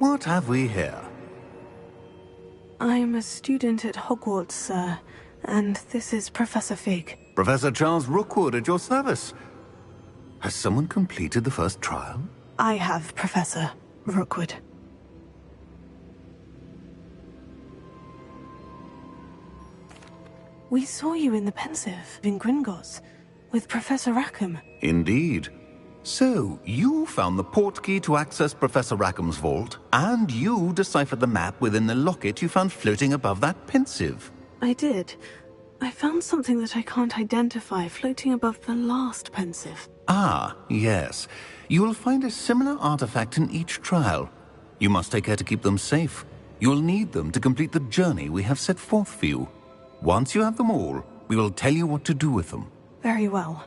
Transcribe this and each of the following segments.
What have we here? I'm a student at Hogwarts, sir, and this is Professor Fig. Professor Charles Rookwood at your service. Has someone completed the first trial? I have, Professor Rookwood. We saw you in the Pensive in Gringotts with Professor Rackham. Indeed. So, you found the portkey to access Professor Rackham's vault, and you deciphered the map within the locket you found floating above that Pensive. I did. I found something that I can't identify floating above the last Pensive. Ah, yes. You will find a similar artifact in each trial. You must take care to keep them safe. You will need them to complete the journey we have set forth for you. Once you have them all, we will tell you what to do with them. Very well.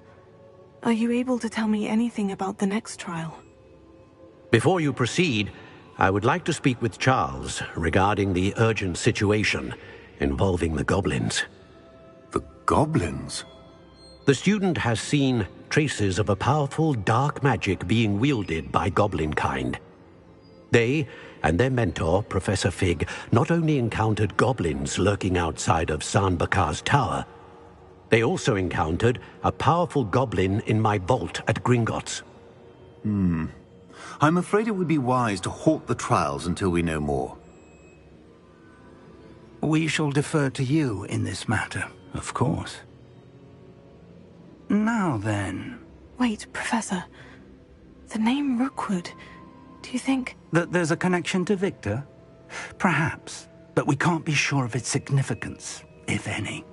Are you able to tell me anything about the next trial? Before you proceed, I would like to speak with Charles regarding the urgent situation involving the goblins. The goblins? The student has seen traces of a powerful dark magic being wielded by goblin kind. They and their mentor, Professor Fig, not only encountered goblins lurking outside of Sanbakar's tower, they also encountered a powerful goblin in my vault at Gringotts. I'm afraid it would be wise to halt the trials until we know more. We shall defer to you in this matter, of course. Now then... Wait, Professor. The name Rookwood. Do you think... that there's a connection to Victor? Perhaps, but we can't be sure of its significance, if any.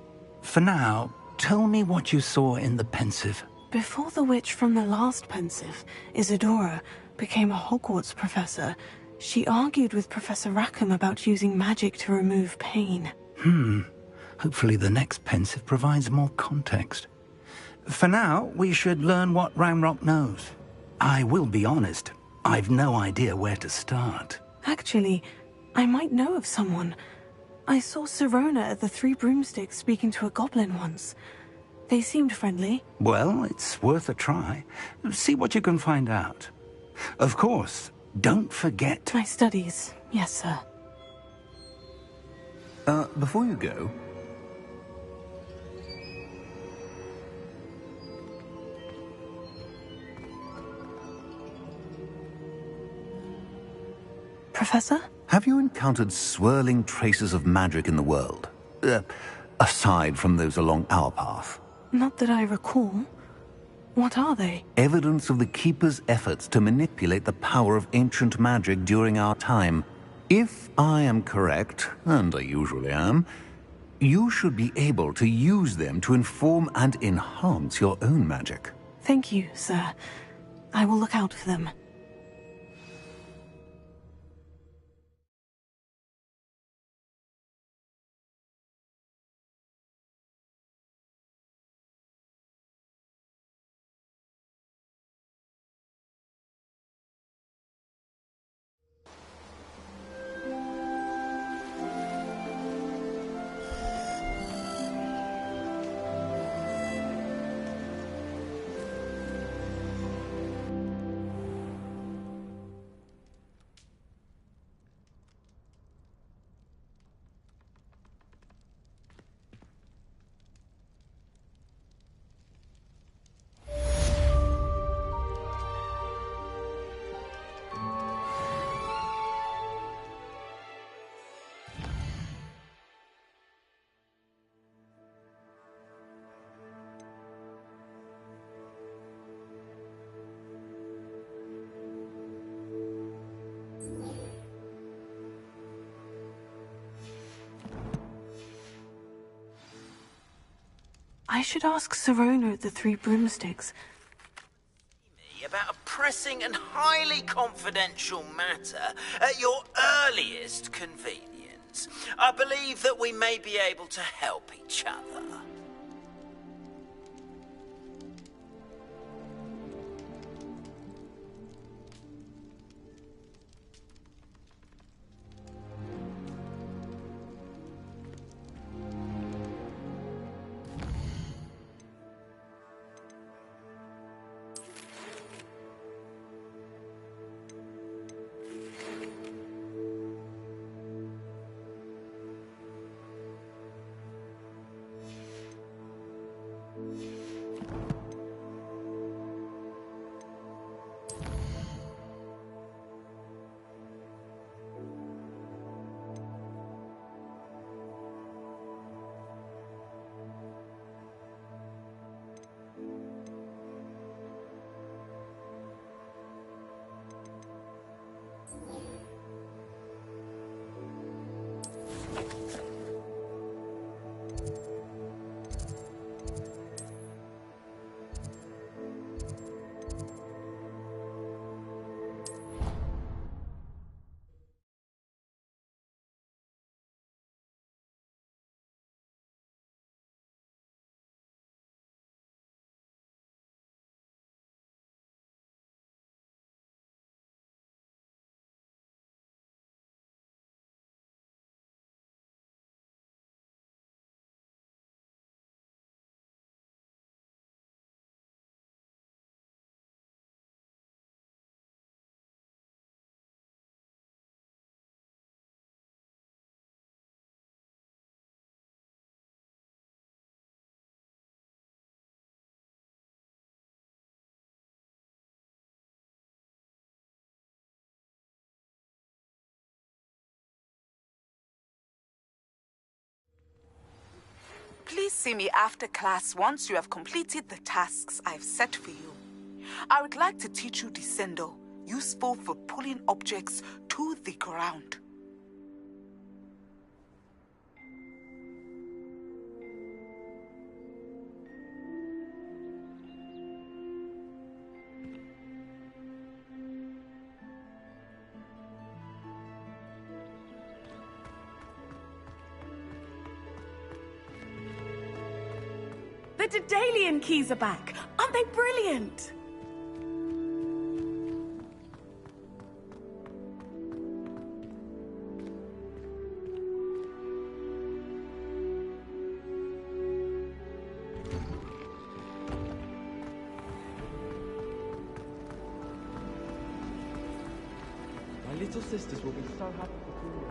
For now, tell me what you saw in the Pensive. Before the witch from the last Pensive, Isadora, became a Hogwarts professor, she argued with Professor Rackham about using magic to remove pain. Hopefully the next Pensive provides more context. For now, we should learn what Ranrock knows. I will be honest, I've no idea where to start. Actually, I might know of someone. I saw Sirona at the Three Broomsticks speaking to a goblin once. They seemed friendly. Well, it's worth a try. See what you can find out. Of course, don't forget... My studies, yes, sir. Before you go... Professor? Have you encountered swirling traces of magic in the world? Aside from those along our path? Not that I recall. What are they? Evidence of the Keeper's efforts to manipulate the power of ancient magic during our time. If I am correct, and I usually am, you should be able to use them to inform and enhance your own magic. Thank you, sir. I will look out for them. I should ask Sirona at the Three Broomsticks. About a pressing and highly confidential matter at your earliest convenience. I believe that we may be able to help each other. Please see me after class once you have completed the tasks I've set for you. I would like to teach you Descendo, useful for pulling objects to the ground. The Daedalian keys are back! Aren't they brilliant? My little sisters will be so happy to see you.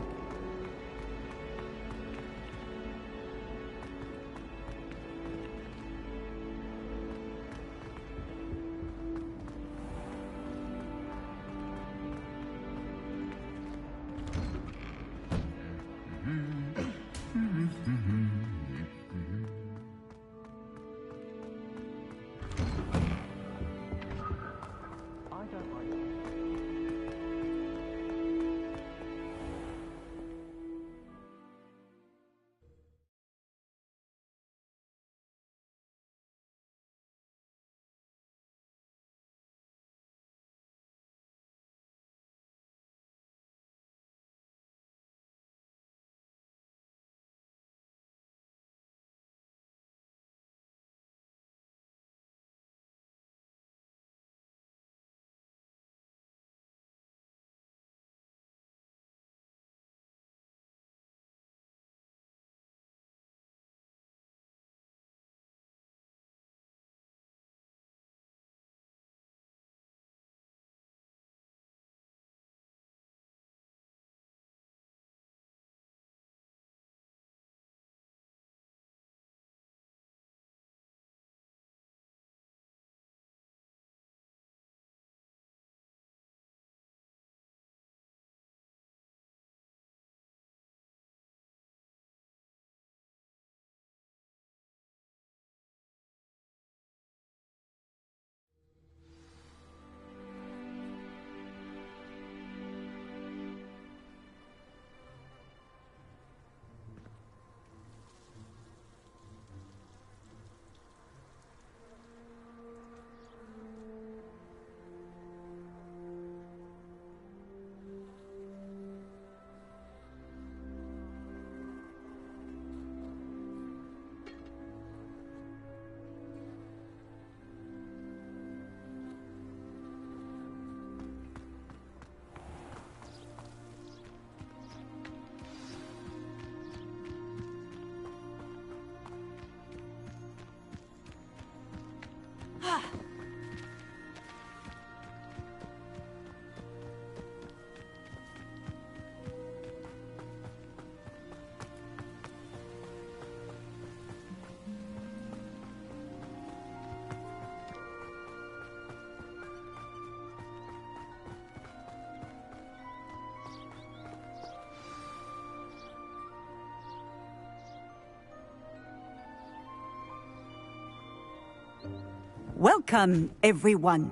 Welcome, everyone.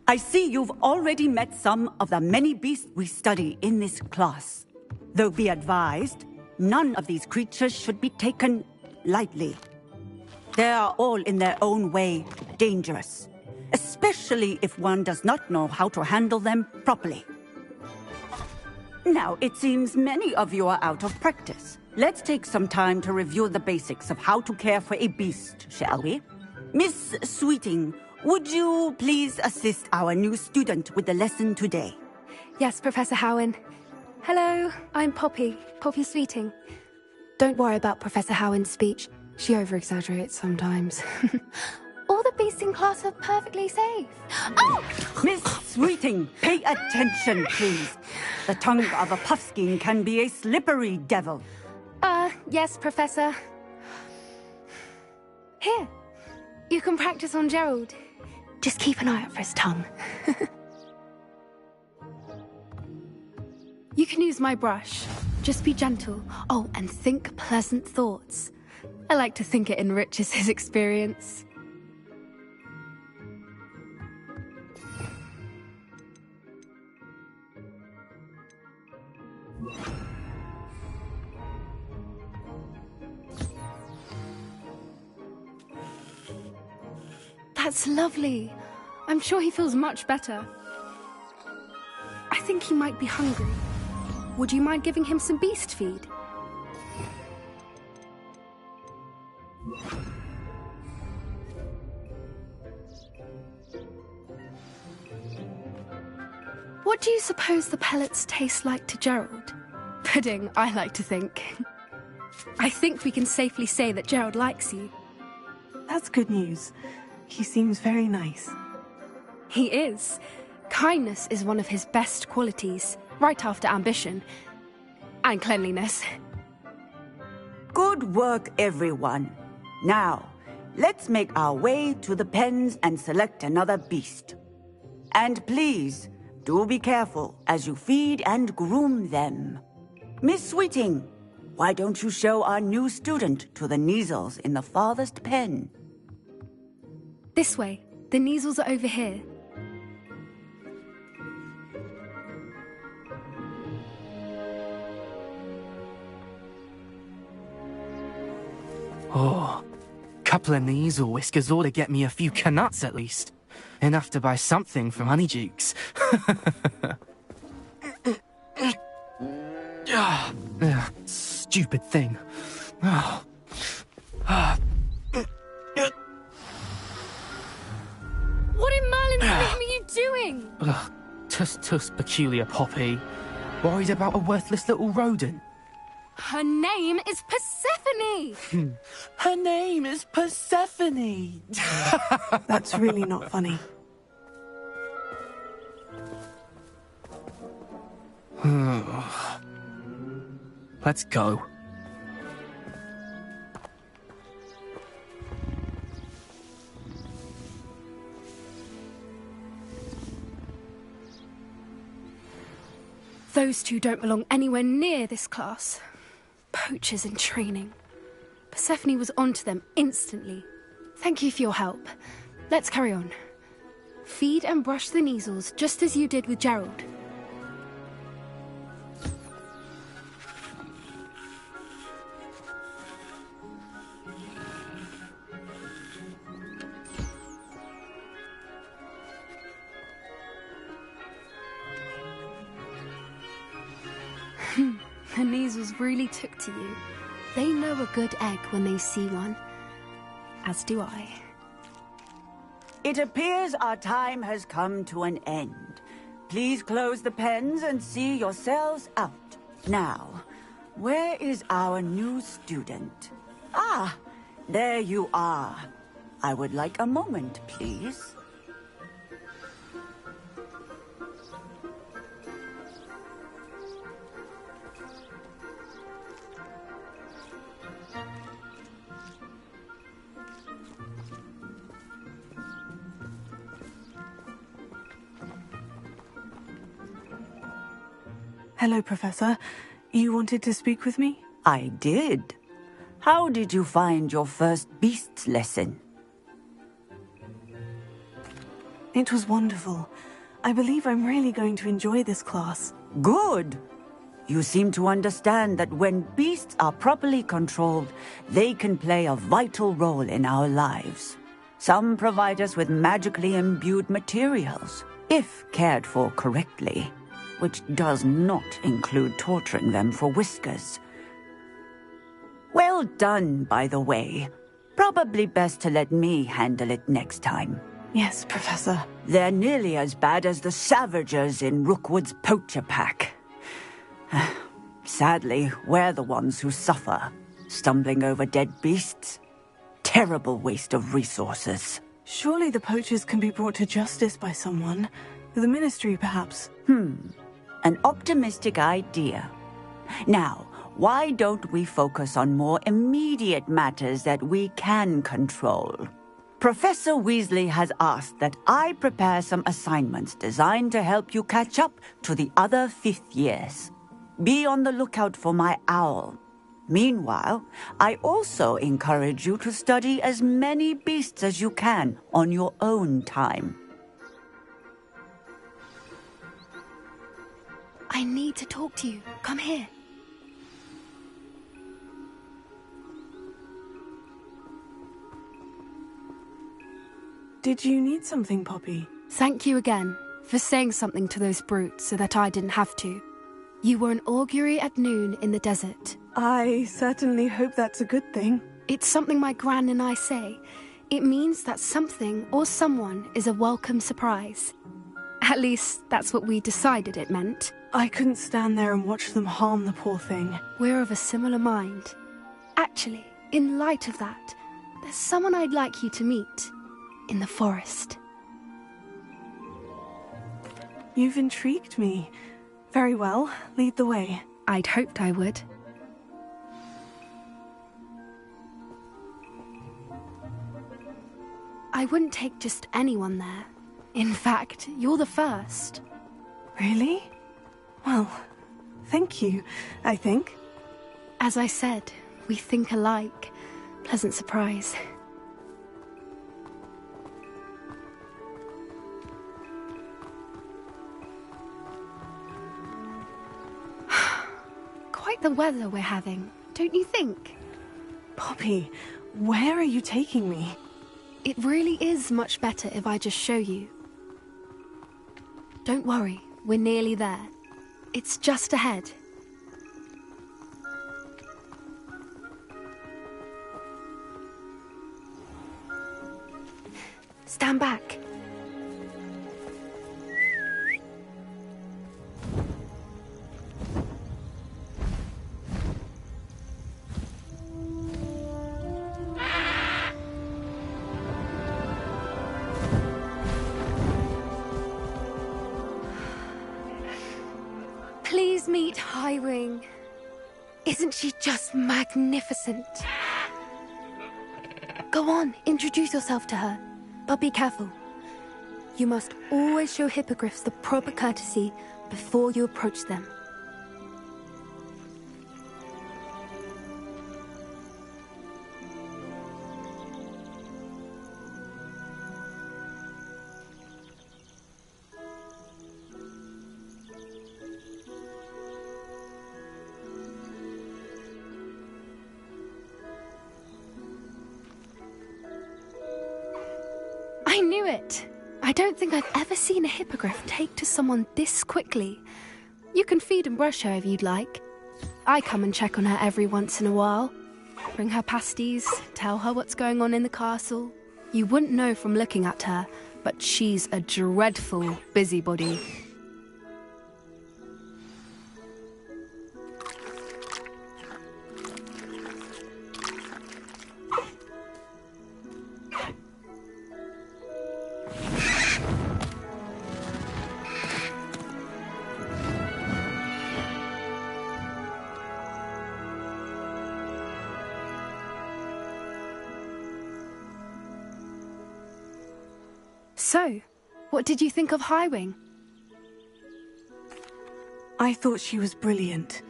I see you've already met some of the many beasts we study in this class. Though be advised, none of these creatures should be taken lightly. They are all in their own way dangerous, especially if one does not know how to handle them properly. Now, it seems many of you are out of practice. Let's take some time to review the basics of how to care for a beast, shall we? Miss Sweeting, would you please assist our new student with the lesson today? Yes, Professor Howen. Hello, I'm Poppy Sweeting. Don't worry about Professor Howen's speech. She over-exaggerates sometimes. All the beasts in class are perfectly safe. Oh! Miss Sweeting, pay attention, please. The tongue of a puffskein can be a slippery devil. Yes, Professor. Here, you can practice on Gerald. Just keep an eye out for his tongue. You can use my brush. Just be gentle. Oh, and think pleasant thoughts. I like to think it enriches his experience. That's lovely. I'm sure he feels much better. I think he might be hungry. Would you mind giving him some beast feed? What do you suppose the pellets taste like to Gerald? Pudding, I like to think. I think we can safely say that Gerald likes you. That's good news. He seems very nice. He is. Kindness is one of his best qualities, right after ambition. And cleanliness. Good work, everyone. Now, let's make our way to the pens and select another beast. And please, do be careful as you feed and groom them. Miss Sweeting, why don't you show our new student to the Neasels in the farthest pen? This way. The Neasels are over here. Oh, couple of Neasel whiskers ought to get me a few canuts at least. Enough to buy something from Honeydukes. Stupid thing. Oh. What in Merlin's name are you doing? Tuss, peculiar Poppy. Worried about a worthless little rodent. Her name is Persephone! Her name is Persephone! That's really not funny. Let's go. Those two don't belong anywhere near this class. Poachers in training. Persephone was onto them instantly. Thank you for your help. Let's carry on. Feed and brush the Neasels just as you did with Gerald. The Neasels really took to you. They know a good egg when they see one. As do I. It appears our time has come to an end. Please close the pens and see yourselves out. Now, where is our new student? Ah, there you are. I would like a moment, please. Hello, Professor. You wanted to speak with me? I did. How did you find your first beasts lesson? It was wonderful. I believe I'm really going to enjoy this class. Good. You seem to understand that when beasts are properly controlled, they can play a vital role in our lives. Some provide us with magically imbued materials, if cared for correctly, which does not include torturing them for whiskers. Well done, by the way. Probably best to let me handle it next time. Yes, Professor. They're nearly as bad as the Savagers in Rookwood's poacher pack. Sadly, we're the ones who suffer, stumbling over dead beasts. Terrible waste of resources. Surely the poachers can be brought to justice by someone. The Ministry, perhaps. An optimistic idea. Now, why don't we focus on more immediate matters that we can control? Professor Weasley has asked that I prepare some assignments designed to help you catch up to the other 5th years. Be on the lookout for my owl. Meanwhile, I also encourage you to study as many beasts as you can on your own time. I need to talk to you. Come here. Did you need something, Poppy? Thank you again for saying something to those brutes so that I didn't have to. You were an augury at noon in the desert. I certainly hope that's a good thing. It's something my gran and I say. It means that something or someone is a welcome surprise. At least, that's what we decided it meant. I couldn't stand there and watch them harm the poor thing. We're of a similar mind. Actually, in light of that, there's someone I'd like you to meet. In the forest. You've intrigued me. Very well, lead the way. I'd hoped I would. I wouldn't take just anyone there. In fact, you're the first. Really? Well, thank you, I think. As I said, we think alike. Pleasant surprise. Quite the weather we're having, don't you think? Poppy, where are you taking me? It really is much better if I just show you. Don't worry, we're nearly there. It's just ahead. Stand back. Please meet Highwing. Isn't she just magnificent? Go on, introduce yourself to her. But be careful. You must always show hippogriffs the proper courtesy before you approach them. I knew it! I don't think I've ever seen a hippogriff take to someone this quickly. You can feed and brush her if you'd like. I come and check on her every once in a while. Bring her pasties, tell her what's going on in the castle. You wouldn't know from looking at her, but she's a dreadful busybody. So, what did you think of Highwing? I thought she was brilliant.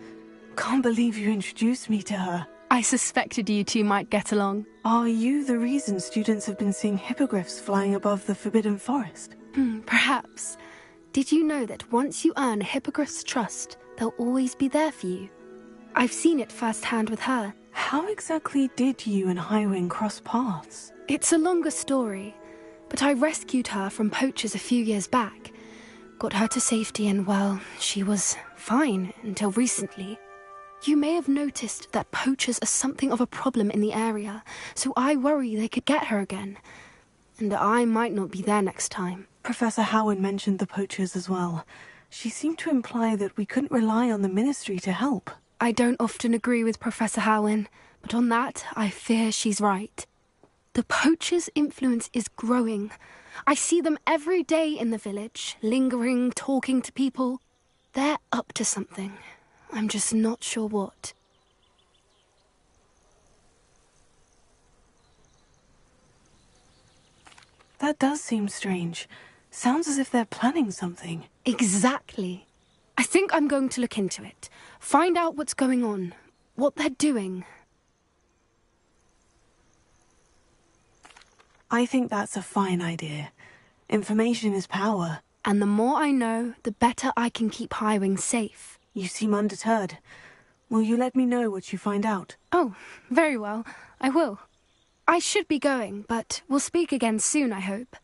Can't believe you introduced me to her. I suspected you two might get along. Are you the reason students have been seeing hippogriffs flying above the Forbidden Forest? Perhaps. Did you know that once you earn a hippogriff's trust, they'll always be there for you. I've seen it firsthand with her. How exactly did you and Highwing cross paths? It's a longer story, but I rescued her from poachers a few years back. Got her to safety and, well, she was fine until recently. You may have noticed that poachers are something of a problem in the area, so I worry they could get her again. And I might not be there next time. Professor Howin mentioned the poachers as well. She seemed to imply that we couldn't rely on the Ministry to help. I don't often agree with Professor Howin, but on that, I fear she's right. The poachers' influence is growing. I see them every day in the village, lingering, talking to people. They're up to something. I'm just not sure what. That does seem strange. Sounds as if they're planning something. Exactly. I think I'm going to look into it. Find out what's going on, what they're doing. I think that's a fine idea. Information is power. And the more I know, the better I can keep Highwing safe. You seem undeterred. Will you let me know what you find out? Oh, very well. I will. I should be going, but we'll speak again soon, I hope.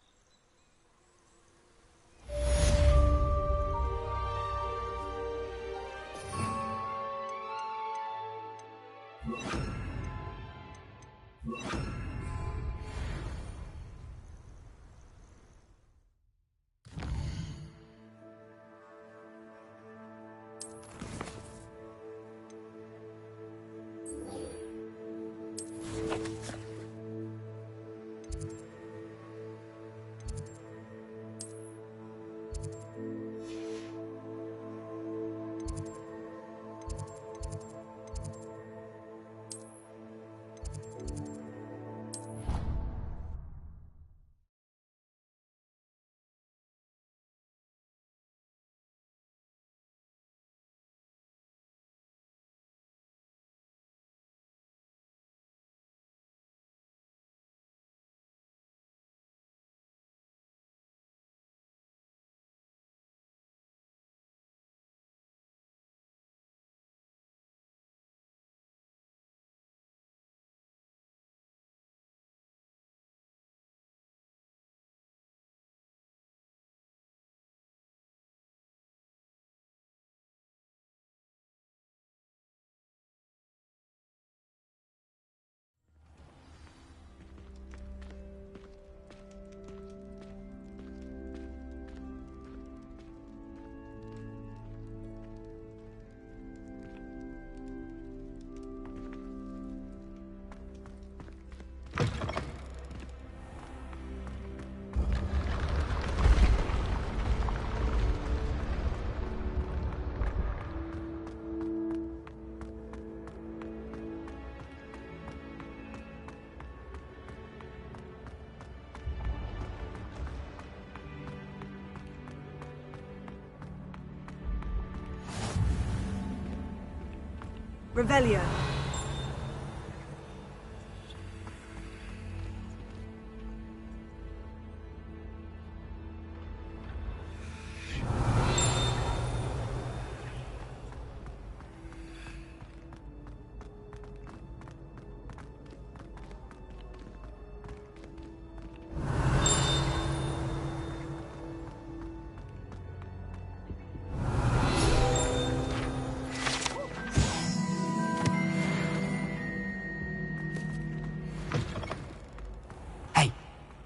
Revelio.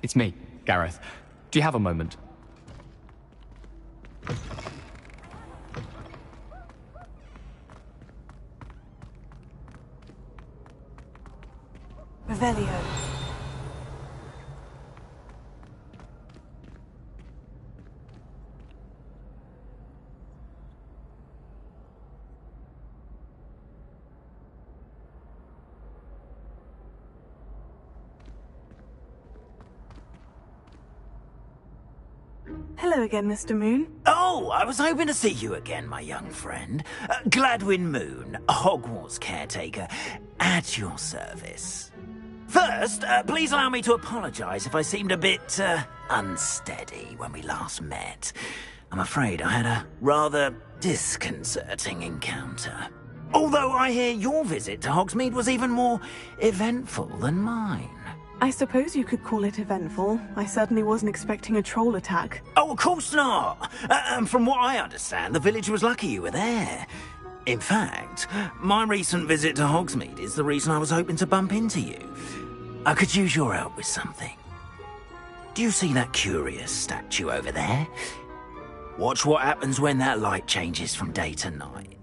It's me, Gareth. Do you have a moment? Revelio. Hello again, Mr. Moon. Oh, I was hoping to see you again, my young friend. Gladwin Moon, Hogwarts caretaker, at your service. First, please allow me to apologize if I seemed a bit, unsteady when we last met. I'm afraid I had a rather disconcerting encounter. Although I hear your visit to Hogsmeade was even more eventful than mine. I suppose you could call it eventful. I certainly wasn't expecting a troll attack. Oh, of course not! And from what I understand, the village was lucky you were there. In fact, my recent visit to Hogsmeade is the reason I was hoping to bump into you. I could use your help with something. Do you see that curious statue over there? Watch what happens when that light changes from day to night.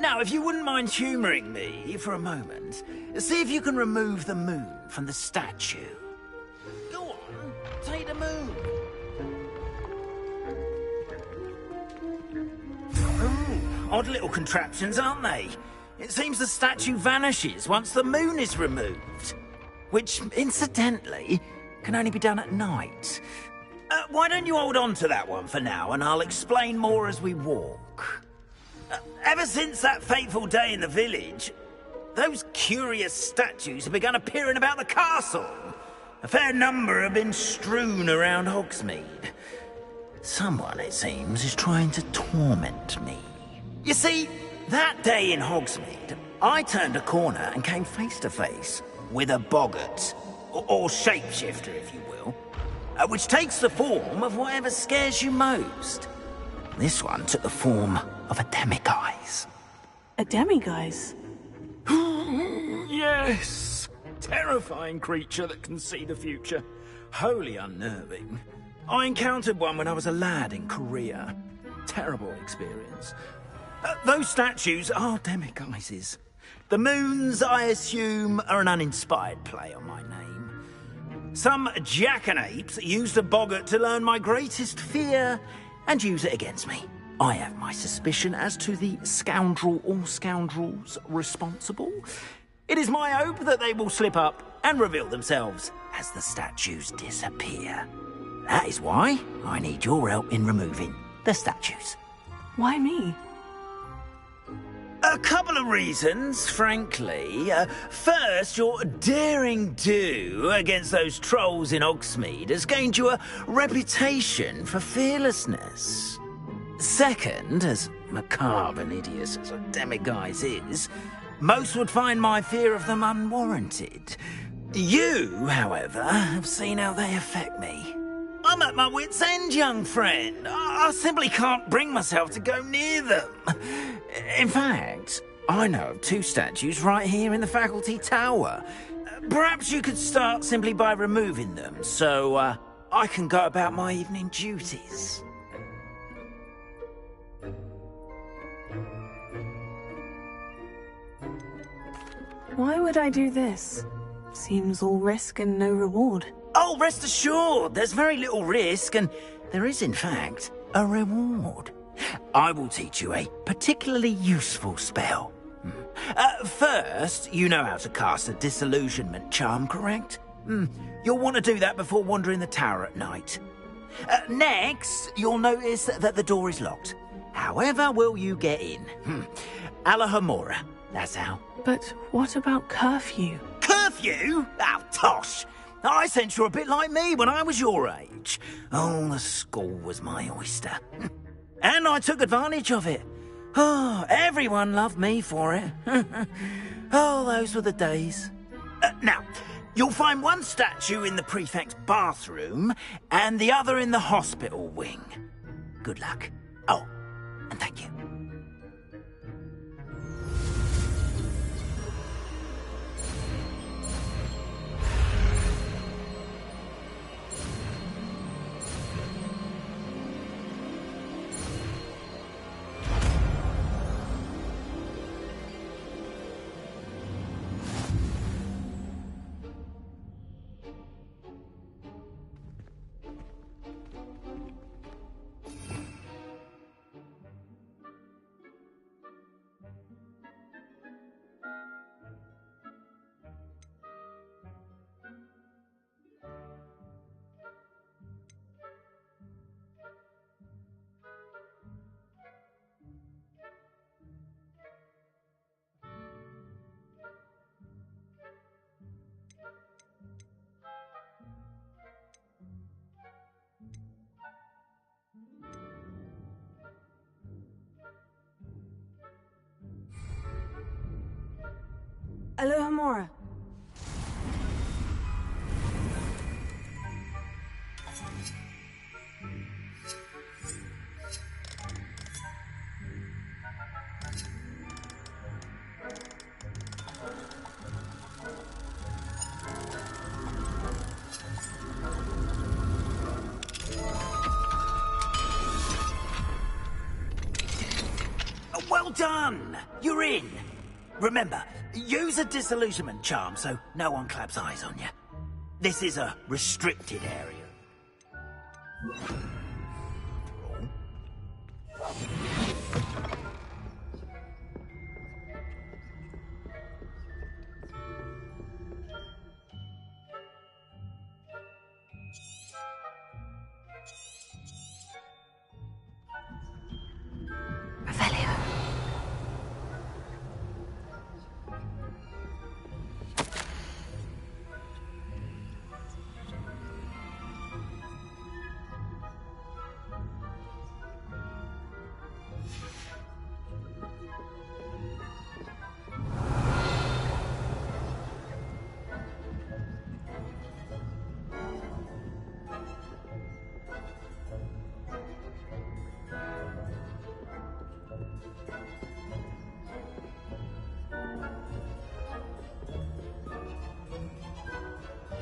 Now, if you wouldn't mind humouring me for a moment, see if you can remove the moon from the statue. Go on, take the moon. Ooh, odd little contraptions, aren't they? It seems the statue vanishes once the moon is removed. Which, incidentally, can only be done at night. Why don't you hold on to that one for now, and I'll explain more as we walk. Ever since that fateful day in the village, those curious statues have begun appearing about the castle. A fair number have been strewn around Hogsmeade. Someone, it seems, is trying to torment me. You see, that day in Hogsmeade, I turned a corner and came face to face with a boggart, or shapeshifter, if you will, which takes the form of whatever scares you most. This one took the form of a demiguise. A demiguise? Yes! Terrifying creature that can see the future. Wholly unnerving. I encountered one when I was a lad in Korea. Terrible experience. Those statues are demiguises. The moons, I assume, are an uninspired play on my name. Some jackanapes used a boggart to learn my greatest fear and use it against me. I have my suspicion as to the scoundrel or scoundrels responsible. It is my hope that they will slip up and reveal themselves as the statues disappear. That is why I need your help in removing the statues. Why me? A couple of reasons, frankly. First, your daring do against those trolls in Hogsmeade has gained you a reputation for fearlessness. Second, as macabre and hideous as a demiguise is, most would find my fear of them unwarranted. You, however, have seen how they affect me. I'm at my wit's end, young friend. I simply can't bring myself to go near them. In fact, I know of two statues right here in the faculty tower. Perhaps you could start simply by removing them, so I can go about my evening duties. Why would I do this? Seems all risk and no reward. Oh, rest assured, there's very little risk, and there is, in fact, a reward. I will teach you a particularly useful spell. First, you know how to cast a disillusionment charm, correct? You'll want to do that before wandering the tower at night. Next, you'll notice that the door is locked. However will you get in? Alahomora, that's how. But what about curfew? Curfew? Oh, tosh! I sense you're a bit like me when I was your age. Oh, the school was my oyster. And I took advantage of it. Oh, everyone loved me for it. Oh, those were the days. Now, you'll find one statue in the prefect's bathroom and the other in the hospital wing. Good luck. Oh, and thank you. Alohomora. Well done! You're in! Remember, use a disillusionment charm so no one claps eyes on you. This is a restricted area.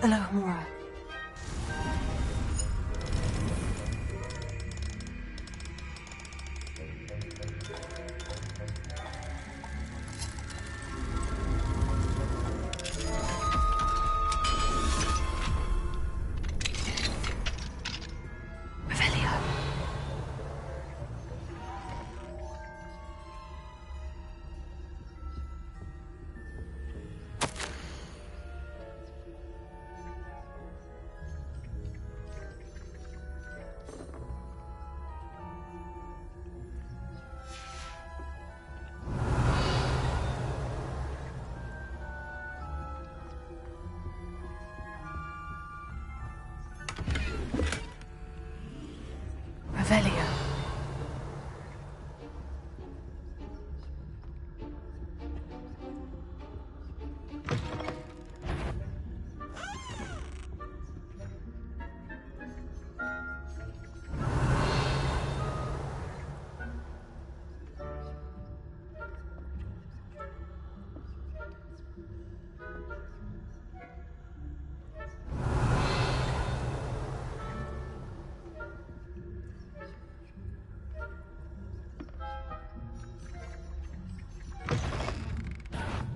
Alohomora. Revelio.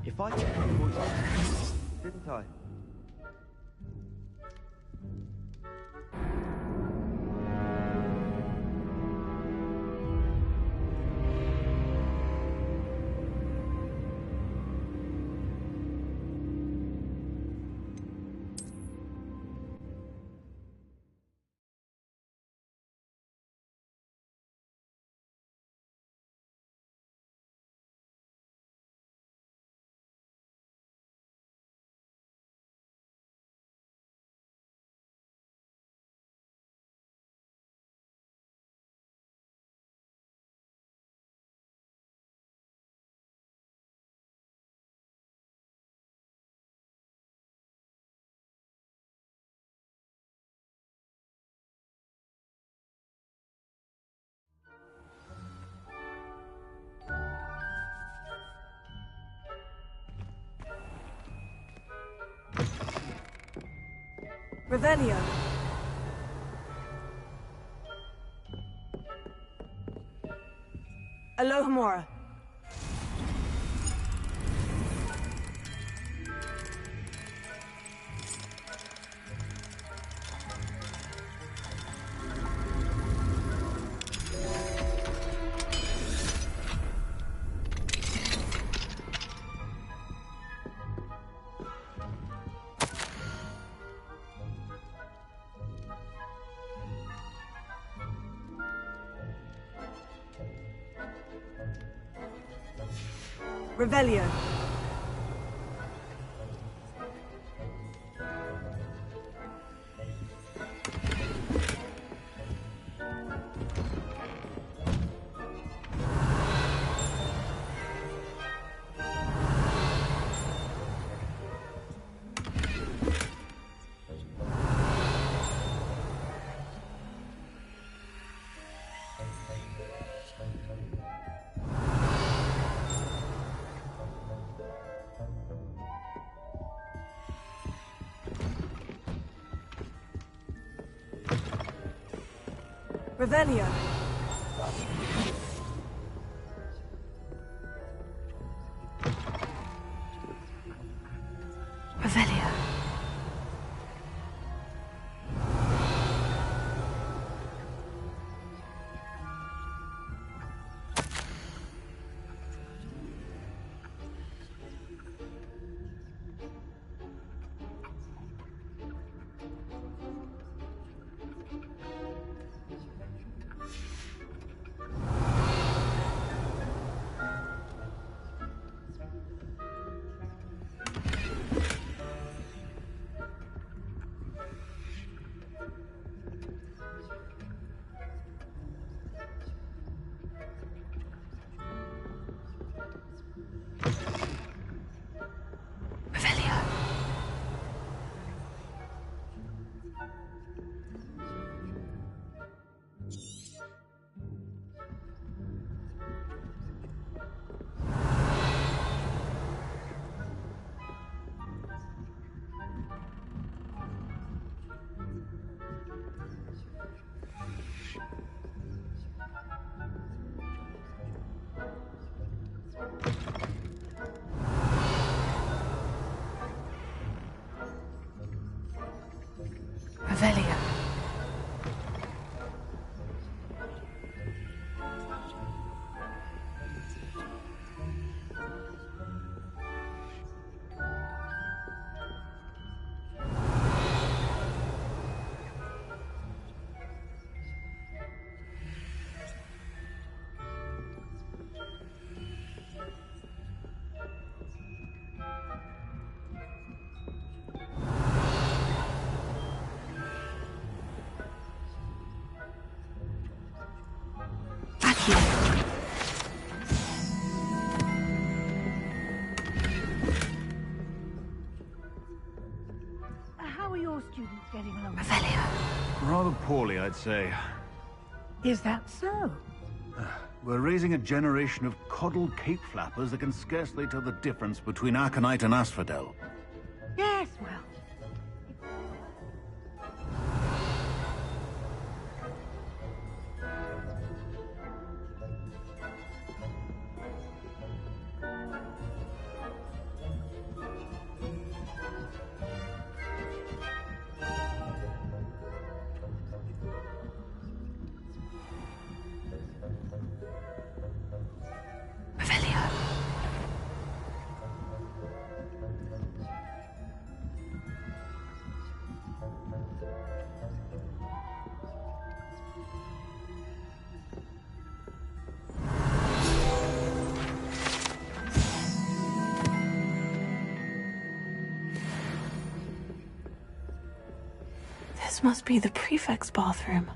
If I get any voice, didn't I? Revelio. Alohomora. Revelio. Revelio. Revelio. Revelio. How are your students getting along? Rather poorly, I'd say. Is that so? We're raising a generation of coddled cape flappers that can scarcely tell the difference between Aconite and Asphodel. Yes, well. This must be the prefect's bathroom.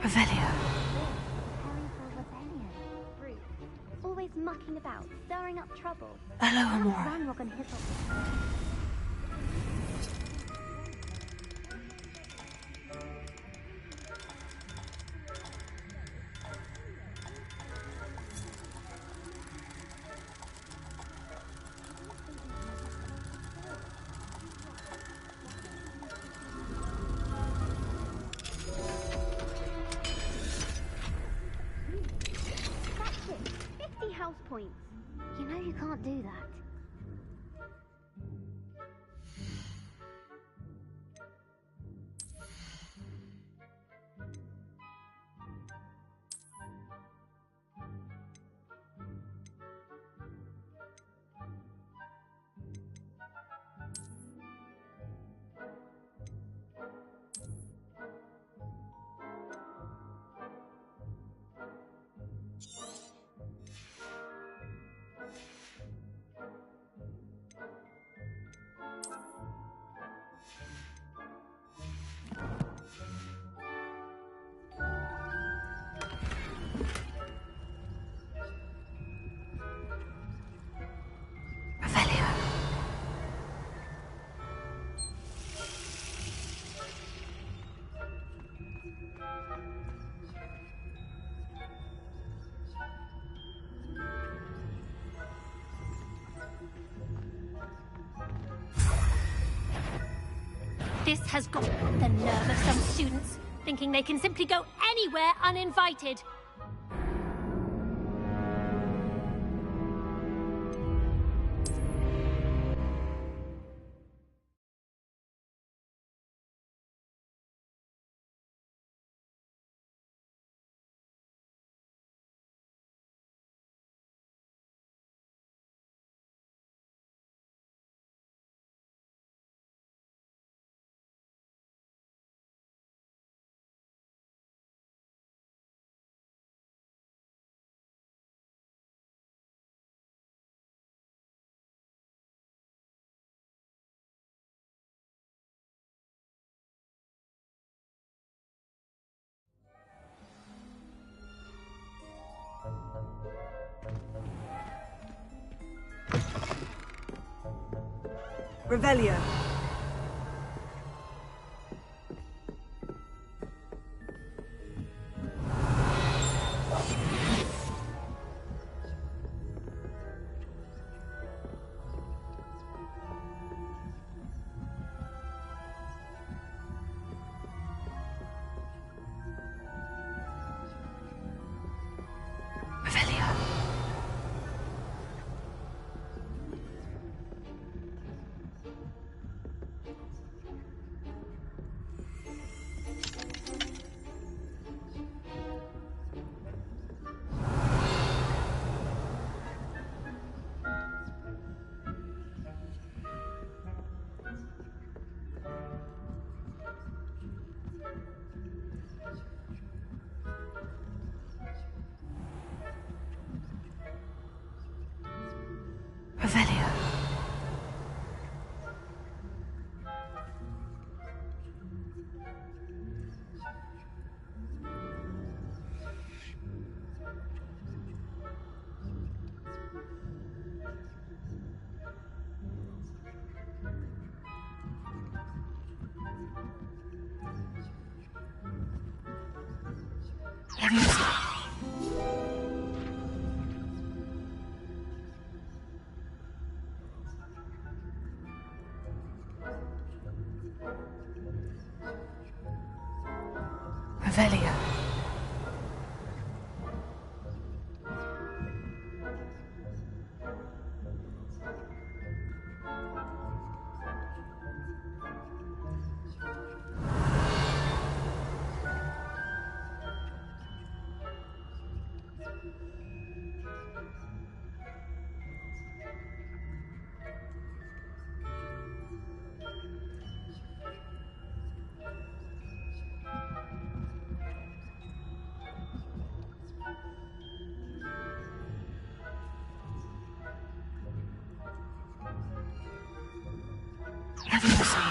Revelio. Always mucking about, stirring up trouble. Hello, Amora. Ranrock and Heeelloooo. House points. You know you can't do that. This has got the nerve of some students, thinking they can simply go anywhere uninvited. Revelio. Revelio. Revelio. Leviosa.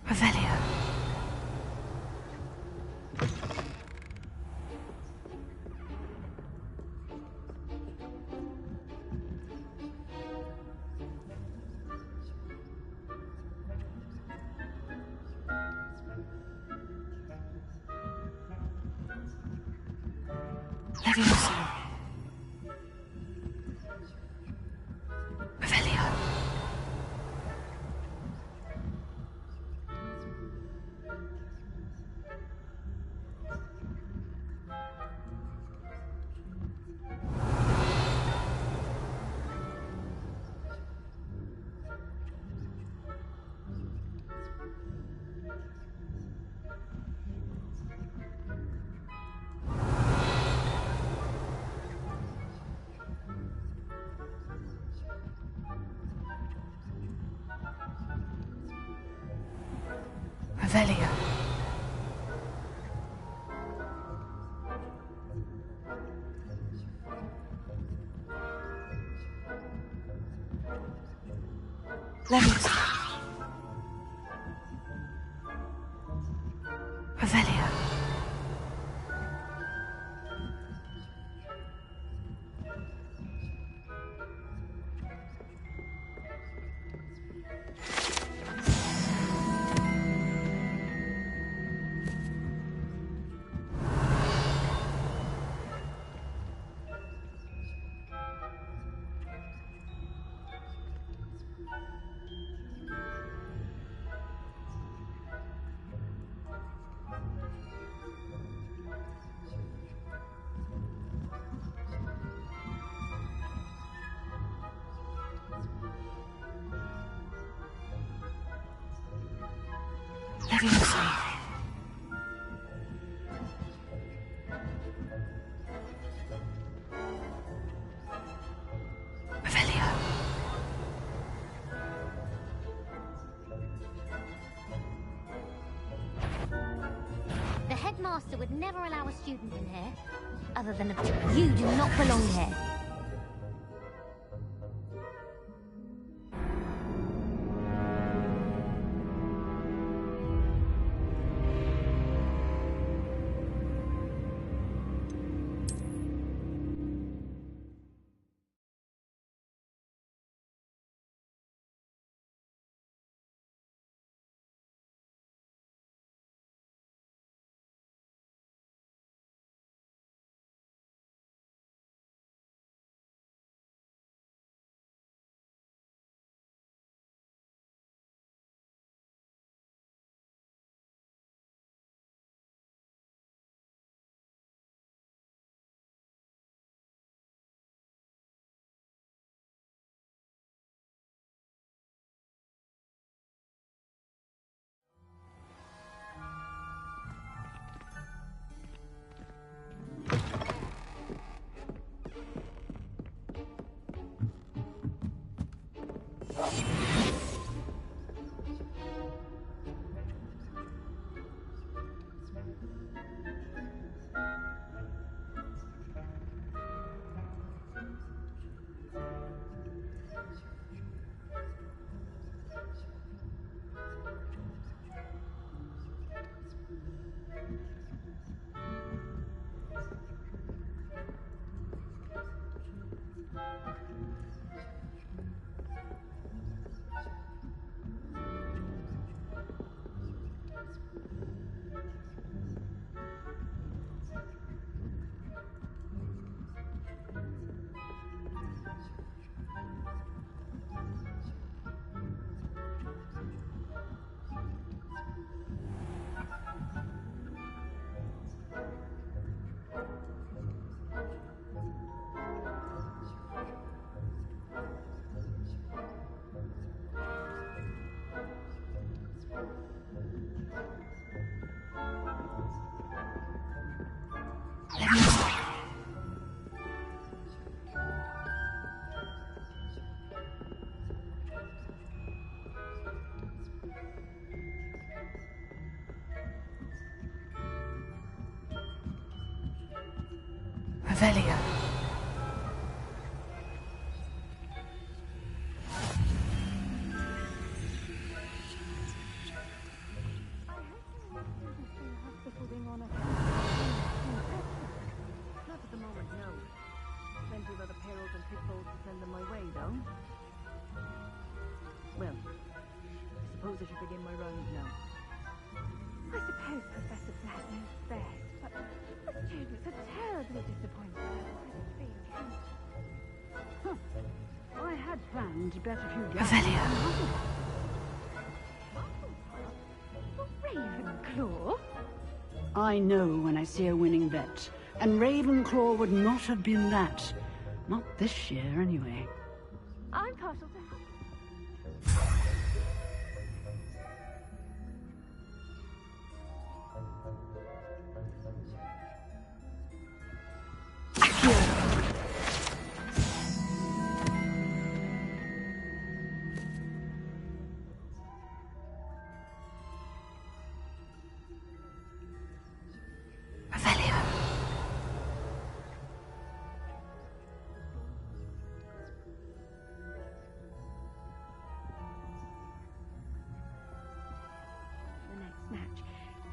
Revelio. Leviosa. Revelio. Leviosa. Revelio. Leviosa. Revelio. The headmaster would never allow a student in here. Other than you do not belong here. Revelio. Not at the moment, no. Plenty of other perils and pitfalls to send them my way, though. Well, I suppose I should begin my rounds now. I suppose Professor Black knows best, but the students are terribly disappointed. I had planned better few Revelio. Ravenclaw? I know when I see a winning bet, and Ravenclaw would not have been that. Not this year, anyway. I'm partial to...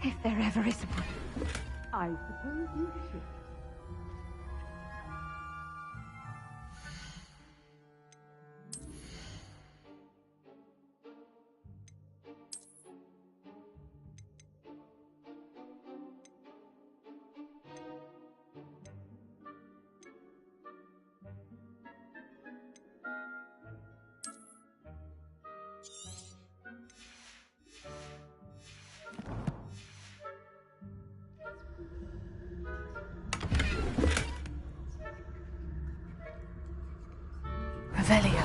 If there ever is a point. I suppose you should. Revelio.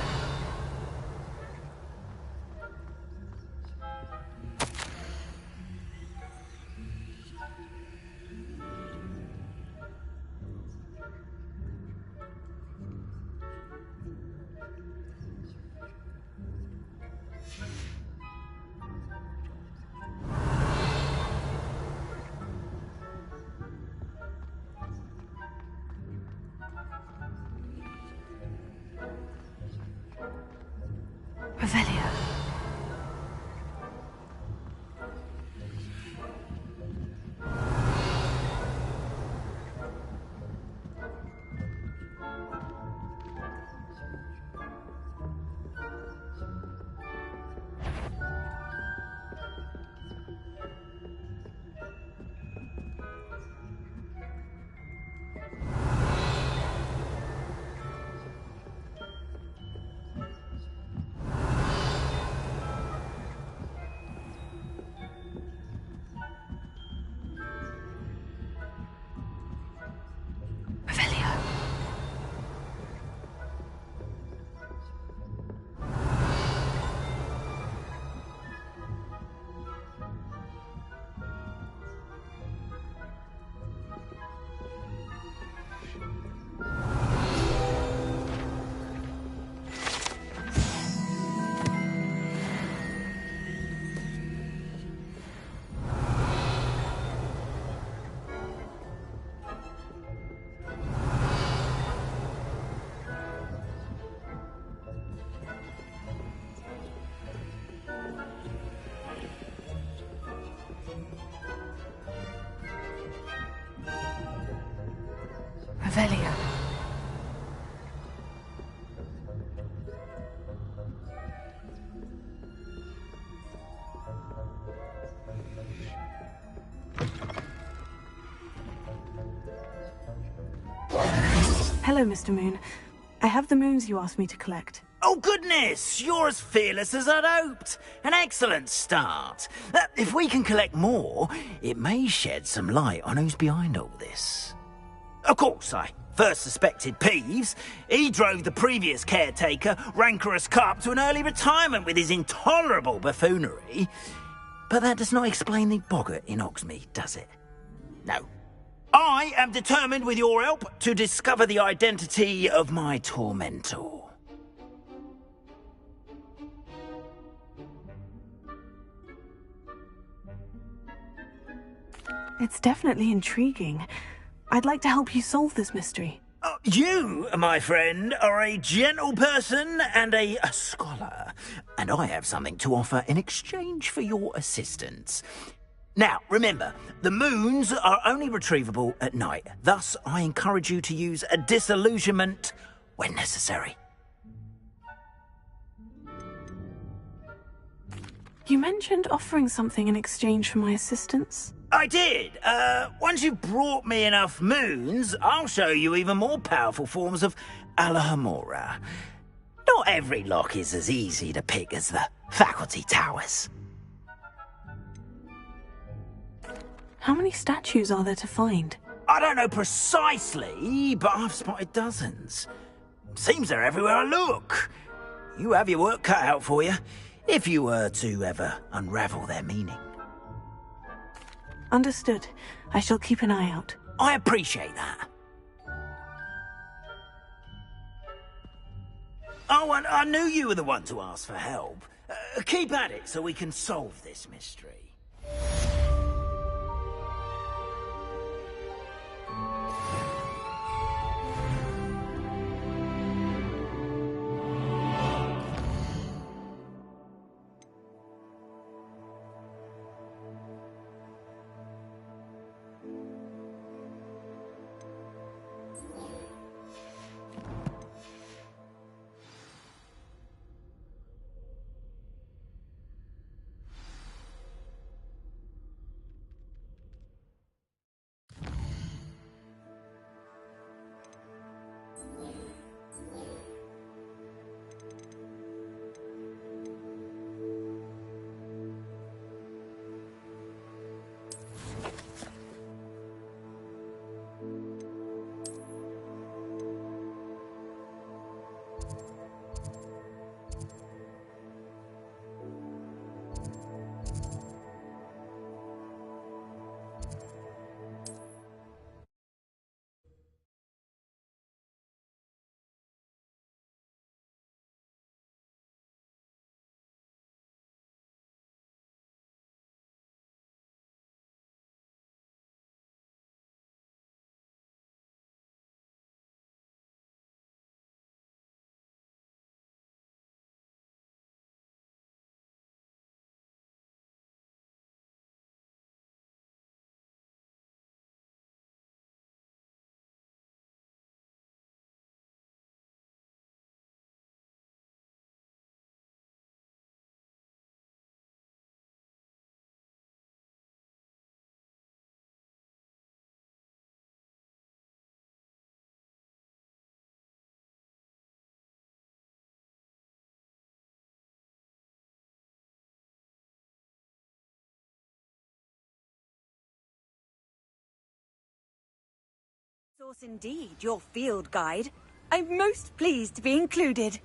Revelio. Revelio. Hello, Mr. Moon. I have the moons you asked me to collect. Oh, goodness! You're as fearless as I'd hoped. An excellent start. If we can collect more, it may shed some light on who's behind all this. Of course, I first suspected Peeves. He drove the previous caretaker, Rancorous Carp, to an early retirement with his intolerable buffoonery. But that does not explain the boggart in Hogsmeade, does it? No. I am determined, with your help, to discover the identity of my tormentor. It's definitely intriguing. I'd like to help you solve this mystery. You, my friend, are a gentle person and a scholar, and I have something to offer in exchange for your assistance. Now, remember, the moons are only retrievable at night. Thus, I encourage you to use a disillusionment when necessary. You mentioned offering something in exchange for my assistance. I did. Once you've brought me enough moons, I'll show you even more powerful forms of Alohomora. Not every lock is as easy to pick as the faculty towers. How many statues are there to find? I don't know precisely, but I've spotted dozens. Seems they're everywhere I look. You have your work cut out for you, if you were to ever unravel their meaning. Understood. I shall keep an eye out. I appreciate that. Oh, and I knew you were the one to ask for help. Keep at it so we can solve this mystery. Source indeed, your field guide. I'm most pleased to be included.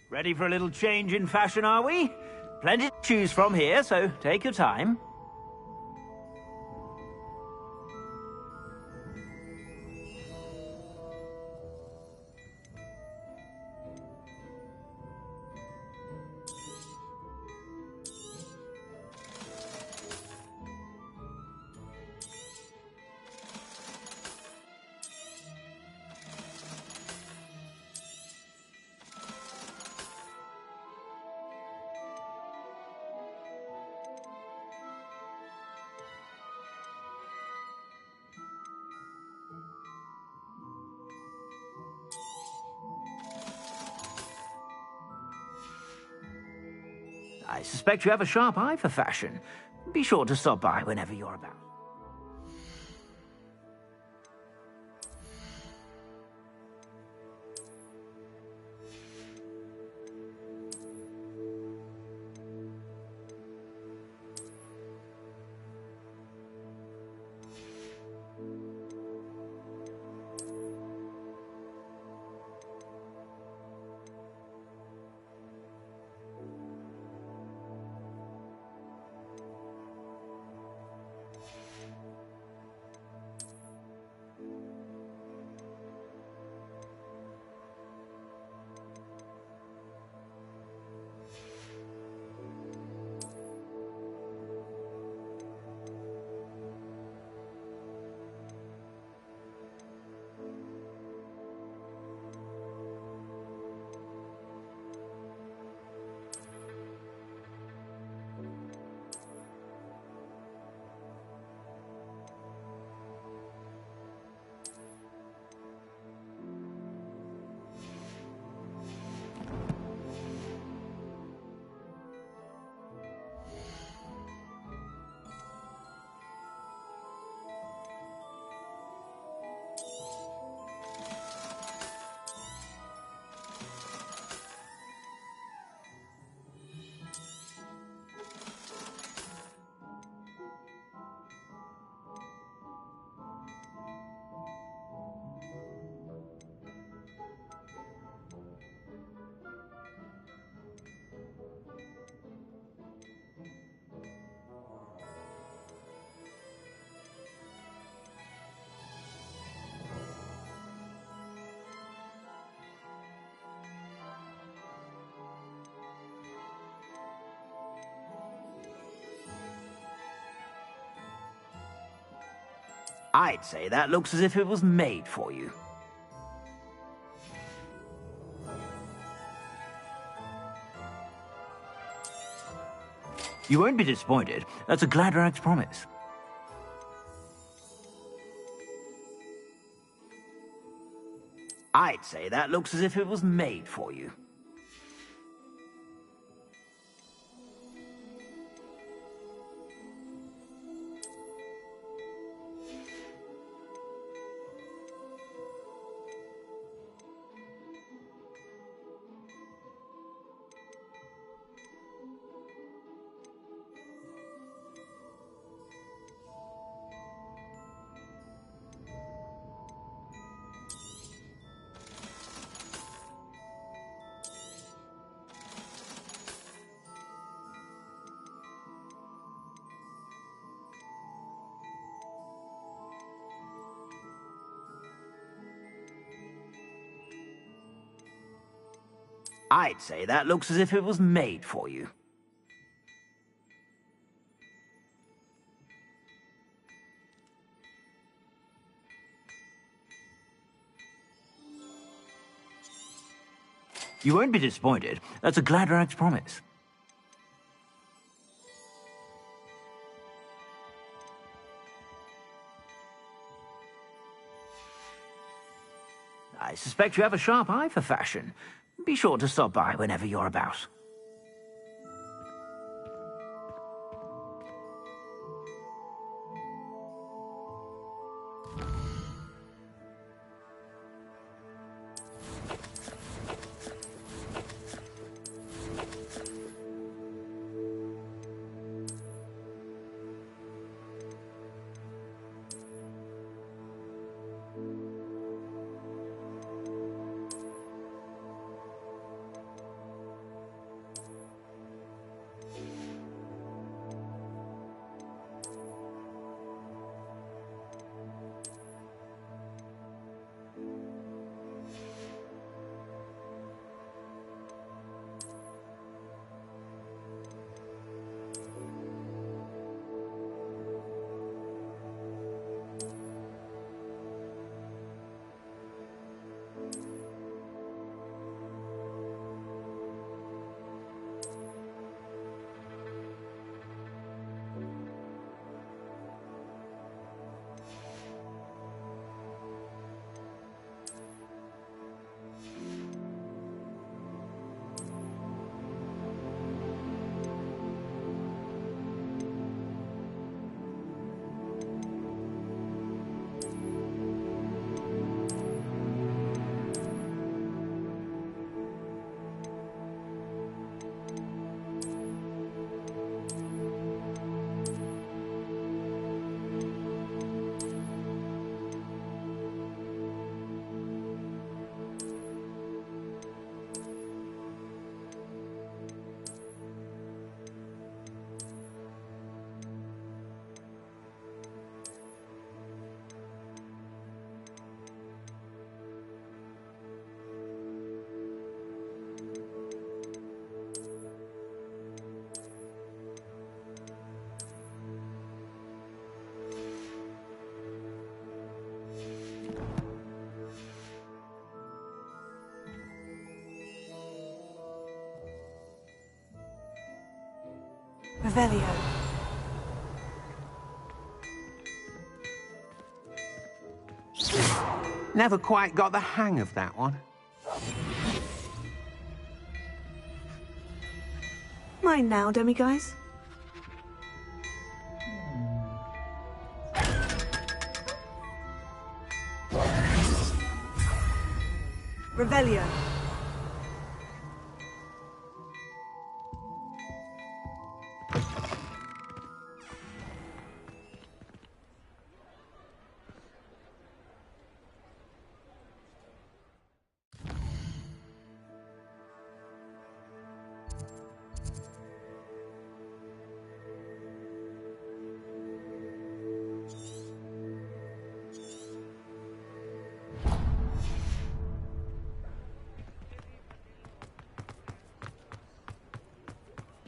Ready for a little change in fashion, are we? Plenty to choose from here, so take your time. I suspect you have a sharp eye for fashion. Be sure to stop by whenever you're about. I'd say that looks as if it was made for you. You won't be disappointed. That's a Gladrax promise. I'd say that looks as if it was made for you. I'd say that looks as if it was made for you. You won't be disappointed. That's a Gladrag's promise. I suspect you have a sharp eye for fashion. Be sure to stop by whenever you're about. Revelio. Never quite got the hang of that one. Mine now, demiguise. Revelio.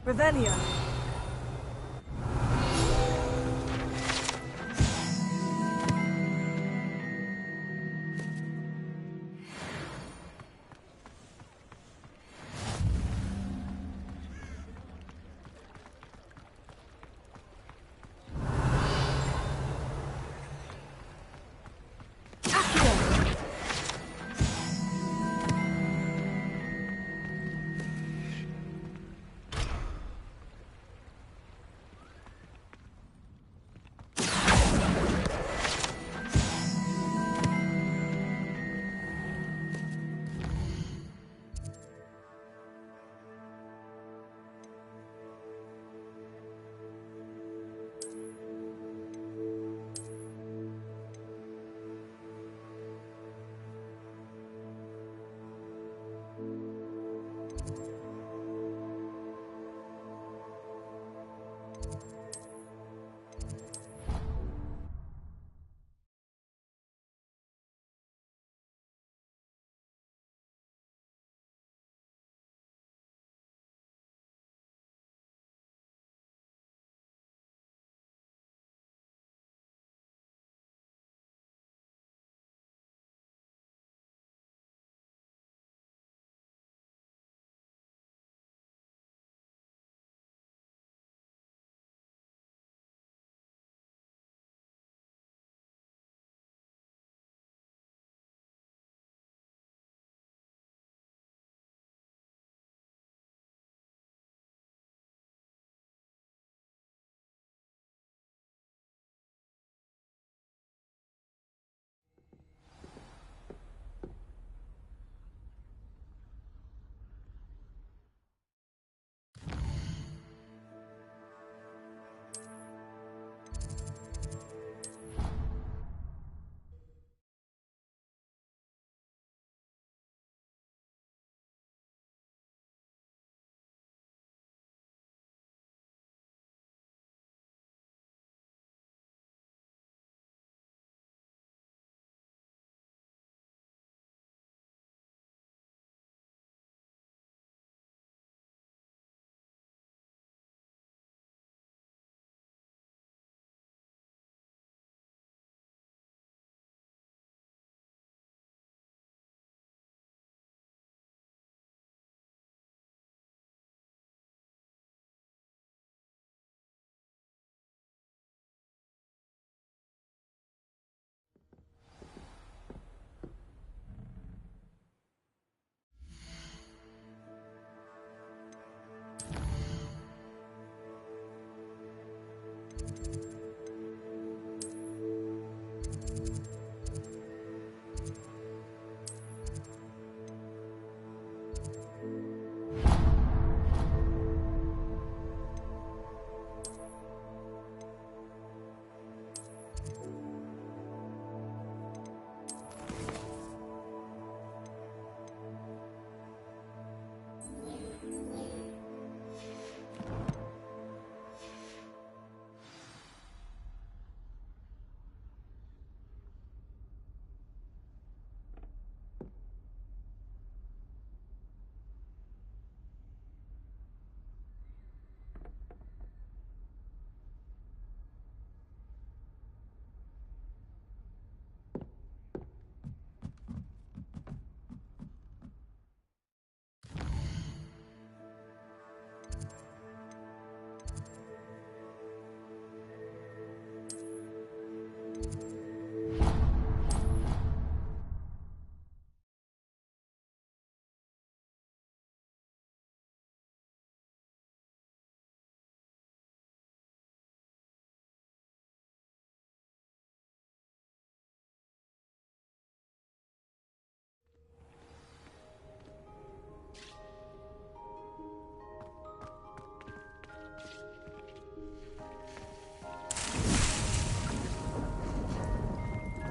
Revelio.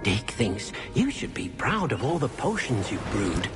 Dick thinks you should be proud of all the potions you've brewed.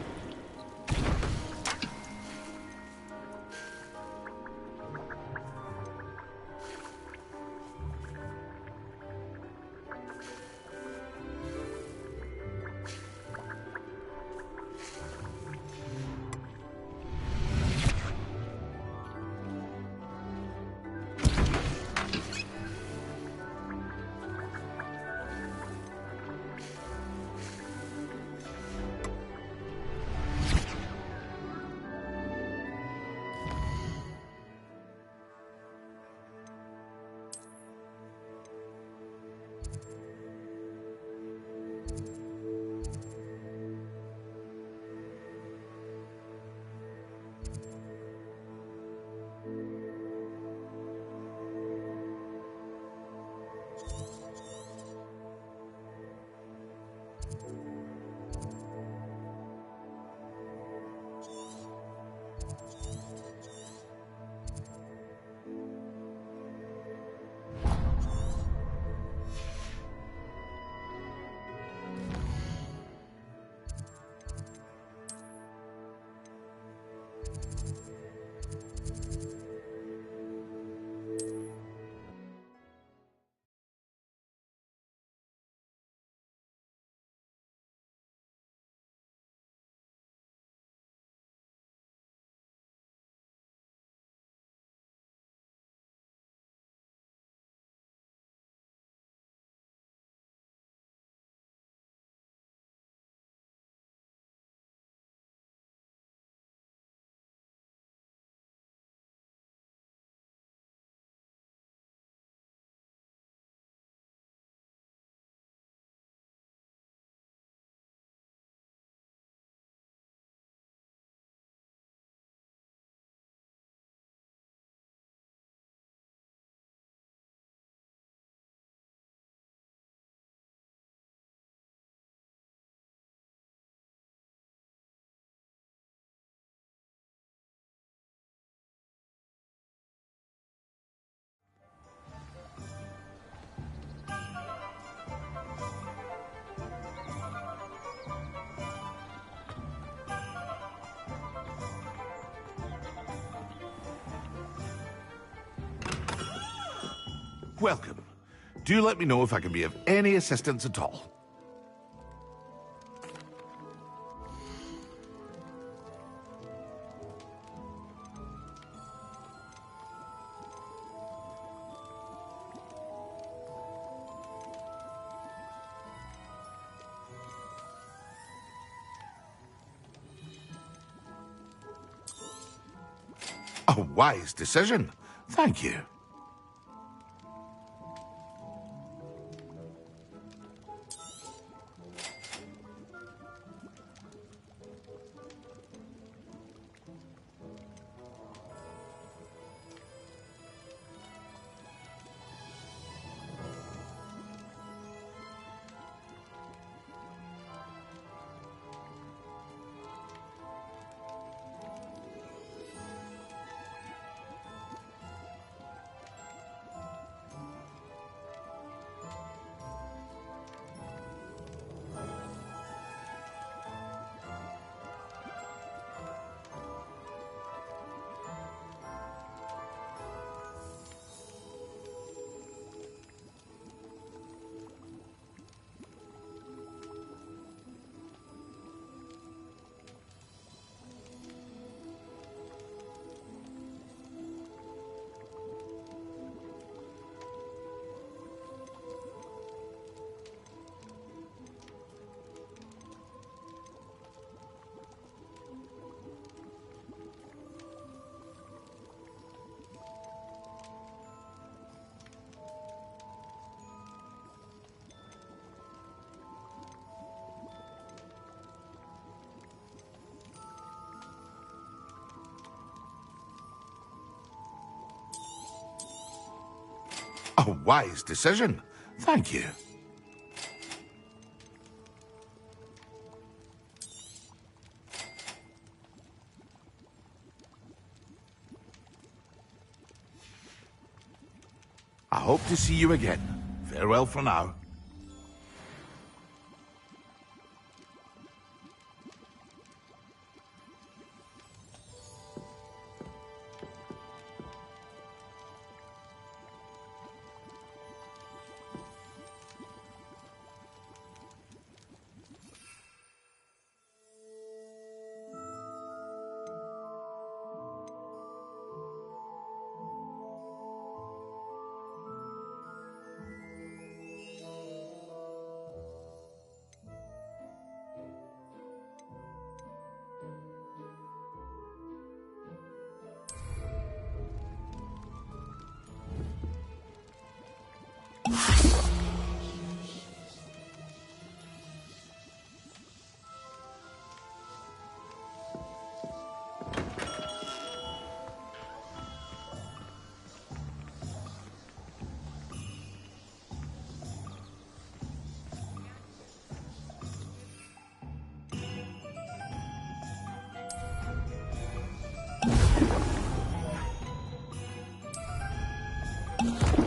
Welcome. Do let me know if I can be of any assistance at all. A wise decision. Thank you. A wise decision. Thank you. I hope to see you again. Farewell for now.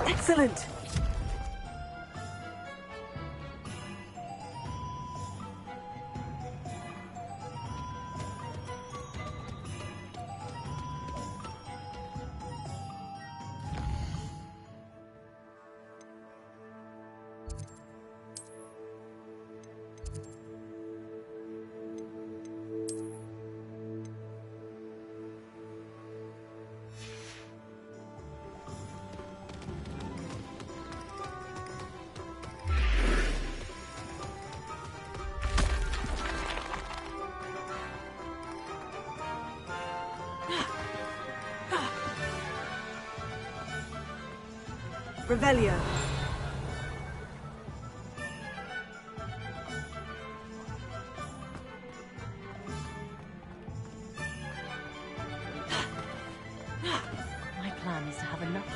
Excellent! Revelio. My plan is to have enough.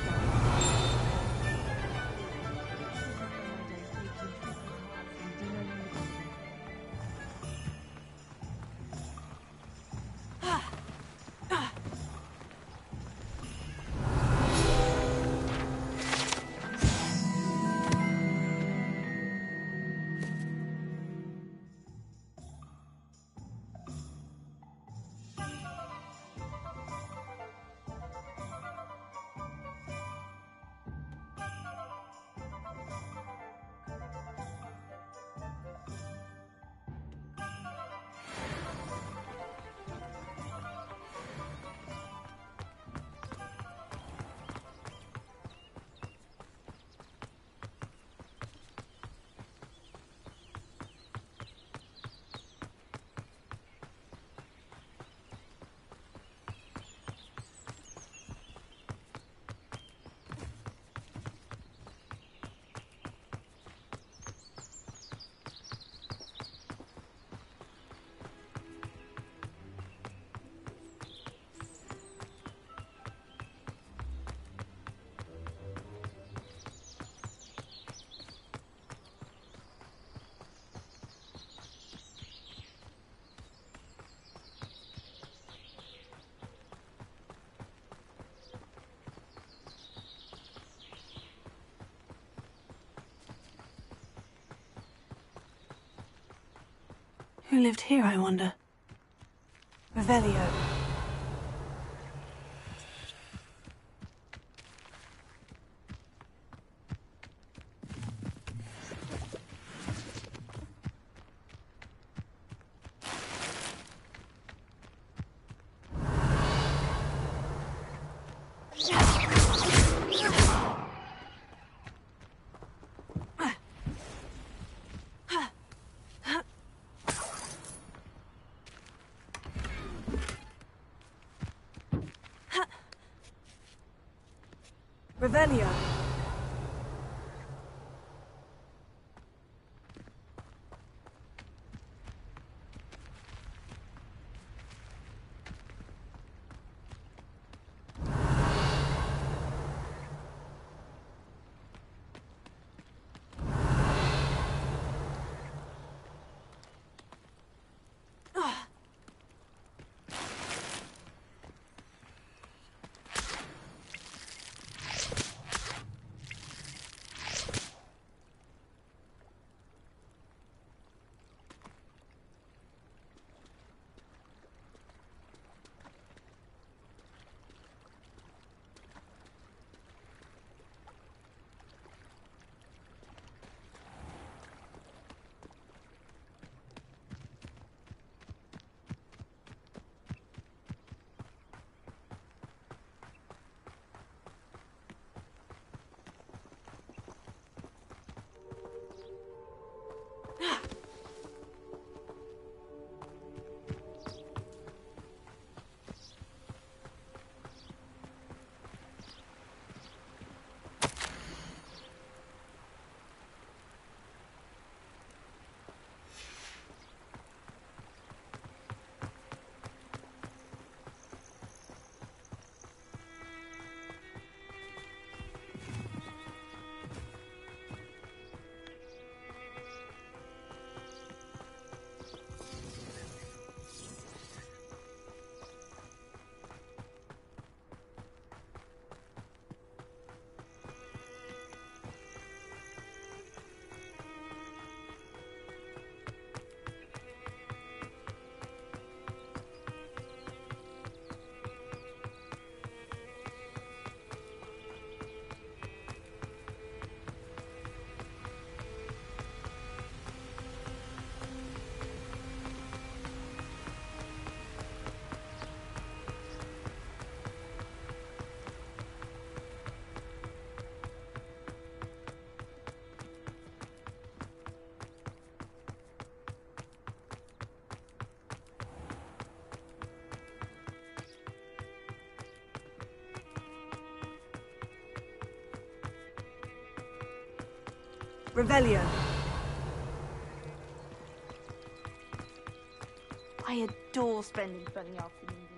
Who lived here, I wonder? Revelio. Revelio. Revelio. I adore spending sunny afternoons in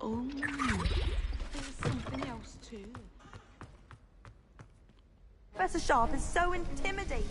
Oh, there's something else too. Professor Sharp is so intimidating.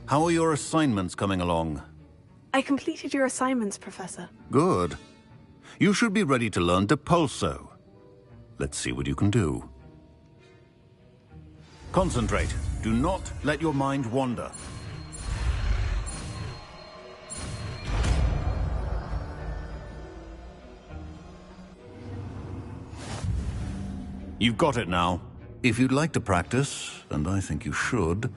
How are your assignments coming along? I completed your assignments, Professor. Good. You should be ready to learn Depulso. Let's see what you can do. Concentrate. Do not let your mind wander. You've got it now. If you'd like to practice, and I think you should,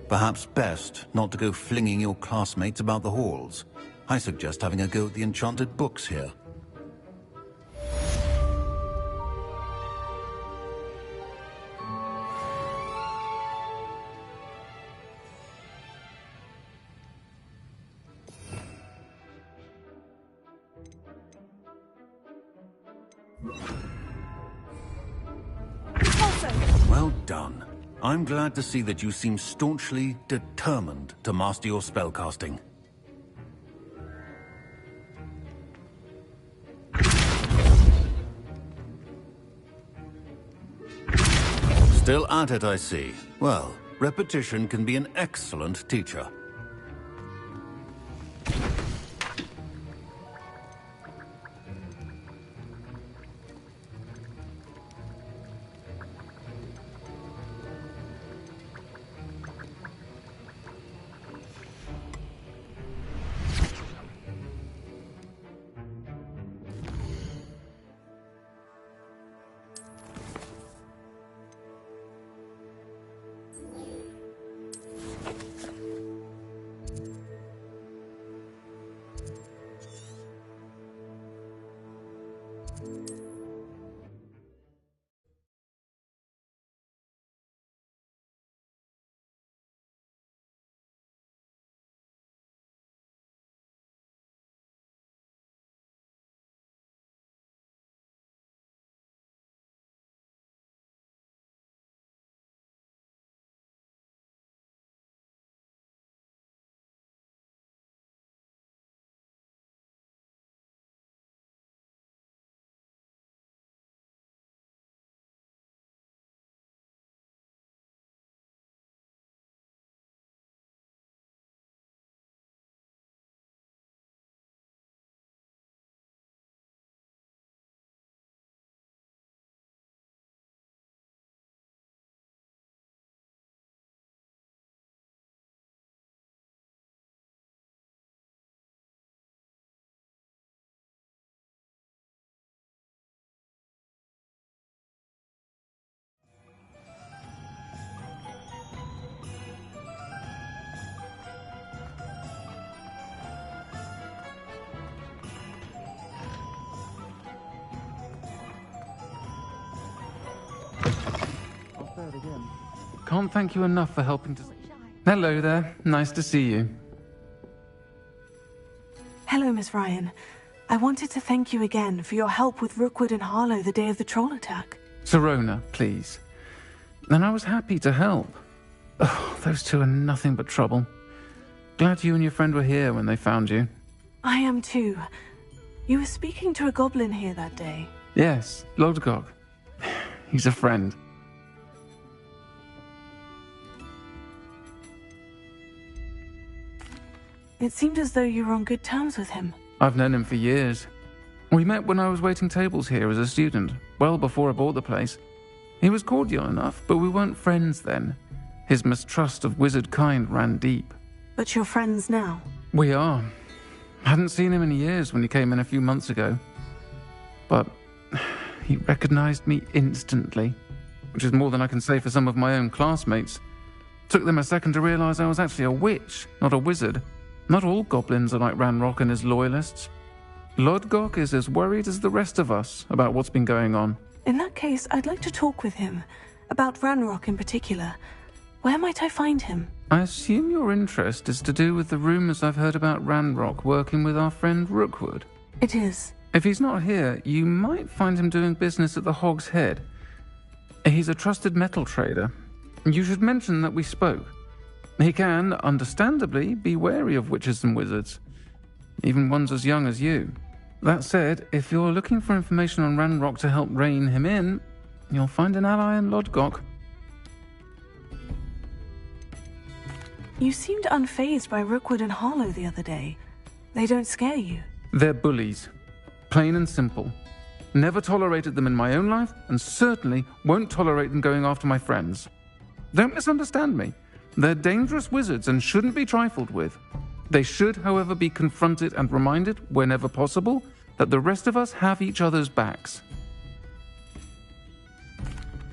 perhaps best not to go flinging your classmates about the halls. I suggest having a go at the enchanted books here. Well done. I'm glad to see that you seem staunchly determined to master your spellcasting. Still at it, I see. Well, repetition can be an excellent teacher. Can't thank you enough for helping to... Hello there. Nice to see you. Hello, Miss Ryan. I wanted to thank you again for your help with Rookwood and Harlow the day of the troll attack. Sirona, please. And I was happy to help. Oh, those two are nothing but trouble. Glad you and your friend were here when they found you. I am too. You were speaking to a goblin here that day. Yes, Lodgok. He's a friend. It seemed as though you were on good terms with him. I've known him for years. We met when I was waiting tables here as a student, well before I bought the place. He was cordial enough, but we weren't friends then. His mistrust of wizard kind ran deep. But you're friends now? We are. Hadn't seen him in years when he came in a few months ago. But he recognized me instantly, which is more than I can say for some of my own classmates. Took them a second to realize I was actually a witch, not a wizard. Not all goblins are like Ranrock and his loyalists. Lodgok is as worried as the rest of us about what's been going on. In that case, I'd like to talk with him. About Ranrock in particular. Where might I find him? I assume your interest is to do with the rumors I've heard about Ranrock working with our friend Rookwood. It is. If he's not here, you might find him doing business at the Hog's Head. He's a trusted metal trader. You should mention that we spoke. He can, understandably, be wary of witches and wizards, even ones as young as you. That said, if you're looking for information on Ranrock to help rein him in, you'll find an ally in Lodgok. You seemed unfazed by Rookwood and Harlow the other day. They don't scare you. They're bullies. Plain and simple. Never tolerated them in my own life, and certainly won't tolerate them going after my friends. Don't misunderstand me. They're dangerous wizards and shouldn't be trifled with. They should, however, be confronted and reminded, whenever possible, that the rest of us have each other's backs.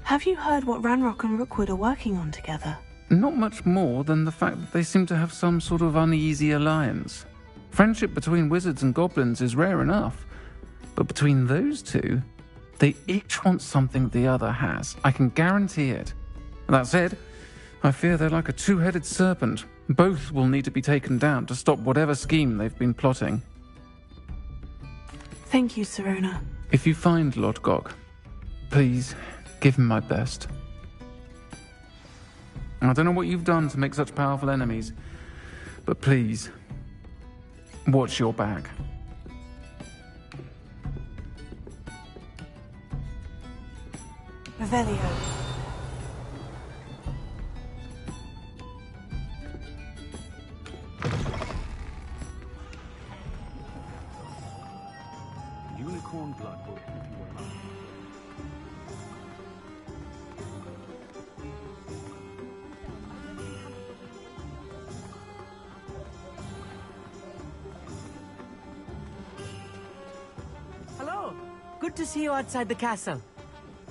Have you heard what Ranrock and Rookwood are working on together? Not much more than the fact that they seem to have some sort of uneasy alliance. Friendship between wizards and goblins is rare enough, but between those two, they each want something the other has. I can guarantee it. That said, I fear they're like a two-headed serpent. Both will need to be taken down to stop whatever scheme they've been plotting. Thank you, Sirona. If you find Lodgok, please give him my best. I don't know what you've done to make such powerful enemies, but please, watch your back. Revelio. Unicorn blood book, if you will. Hello. Good to see you outside the castle.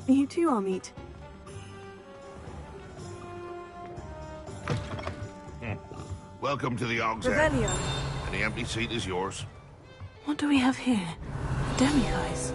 You too, Amit. Welcome to the Hog's Head. Any empty seat is yours. What do we have here? Demiguise.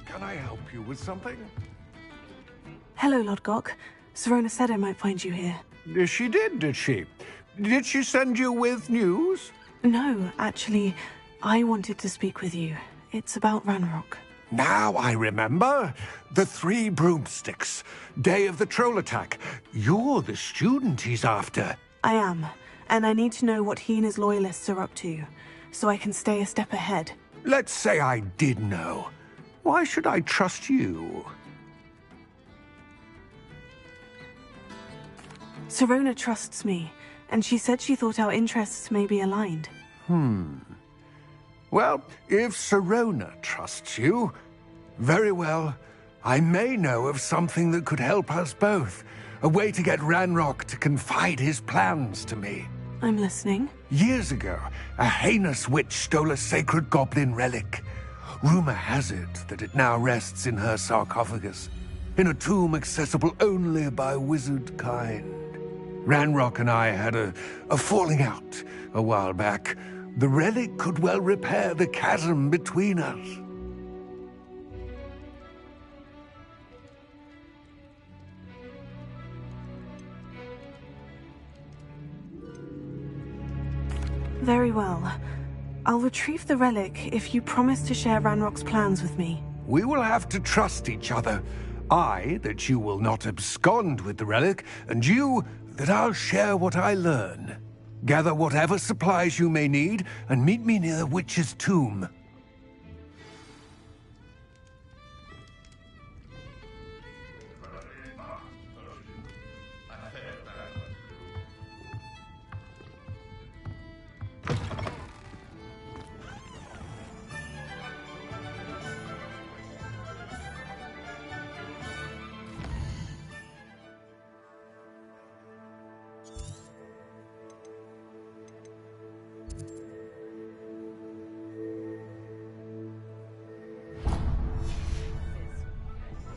Can I help you with something? Hello, Lodgok. Sirona said I might find you here. She did she? Did she send you with news? No, actually, I wanted to speak with you. It's about Ranrock. Now I remember. The 3 broomsticks. Day of the troll attack. You're the student he's after. I am, and I need to know what he and his loyalists are up to, so I can stay a step ahead. Let's say I did know. Why should I trust you? Sirona trusts me, and she said she thought our interests may be aligned. Well, if Sirona trusts you, very well. I may know of something that could help us both. A way to get Ranrock to confide his plans to me. I'm listening. Years ago, a heinous witch stole a sacred goblin relic. Rumor has it that it now rests in her sarcophagus, in a tomb accessible only by wizard kind. Ranrock and I had a falling out a while back. The relic could well repair the chasm between us. Very well. I'll retrieve the relic if you promise to share Ranrock's plans with me. We will have to trust each other. I, that you will not abscond with the relic, and you, that I'll share what I learn. Gather whatever supplies you may need, and meet me near the witch's tomb.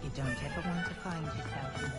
You don't ever want to find yourself.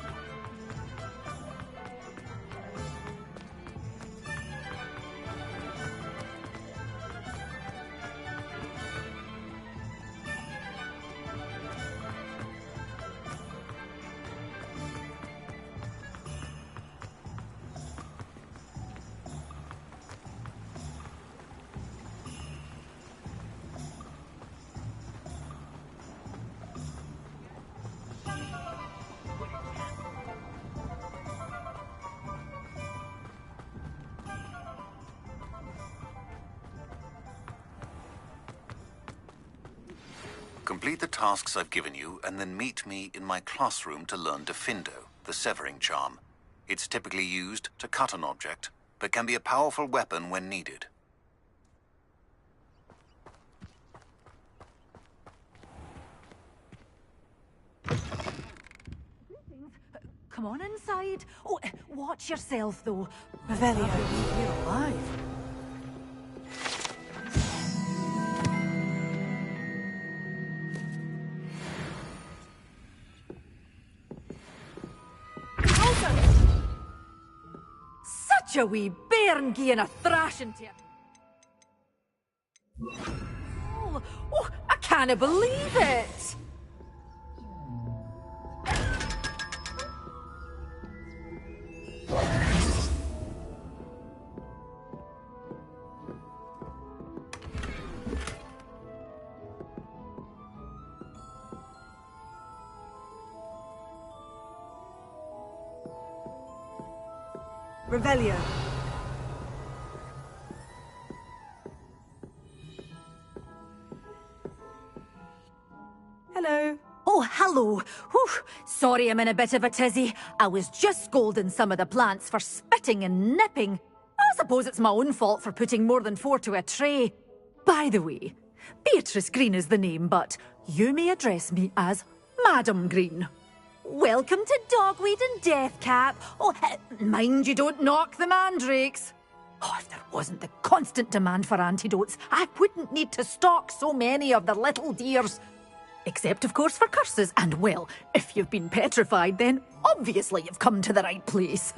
Complete the tasks I've given you, and then meet me in my classroom to learn Defindo, the severing charm. It's typically used to cut an object, but can be a powerful weapon when needed. Come on inside. Oh, watch yourself, though. Revelio. You're alive. Such a wee bairn gieing a thrashing to you. Oh, I can't believe it. Revelio. Hello. Oh, hello. Whew. Sorry I'm in a bit of a tizzy. I was just scolding some of the plants for spitting and nipping. I suppose it's my own fault for putting more than 4 to a tray. By the way, Beatrice Green is the name, but you may address me as Madam Green. Welcome to Dogweed and Deathcap. Oh, mind you don't knock the mandrakes. Oh, if there wasn't the constant demand for antidotes, I wouldn't need to stock so many of the little dears. Except, of course, for curses. And, well, if you've been petrified, then obviously you've come to the right place.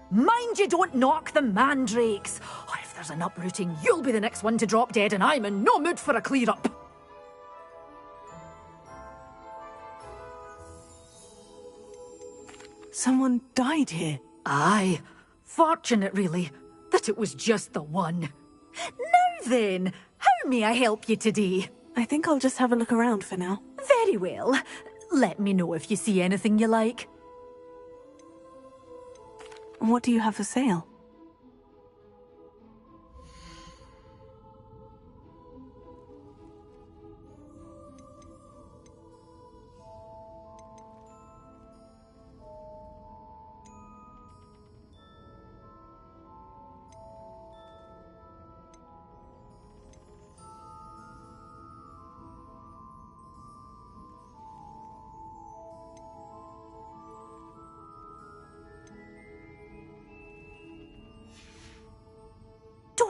Mind you don't knock the mandrakes. Oh, if there's an uprooting, you'll be the next one to drop dead, and I'm in no mood for a clear-up. Someone died here. Aye. Fortunate, really, that it was just the one. Now then, how may I help you today? I think I'll just have a look around for now. Very well. Let me know if you see anything you like. What do you have for sale?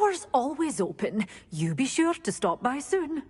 door's always open. You be sure to stop by soon.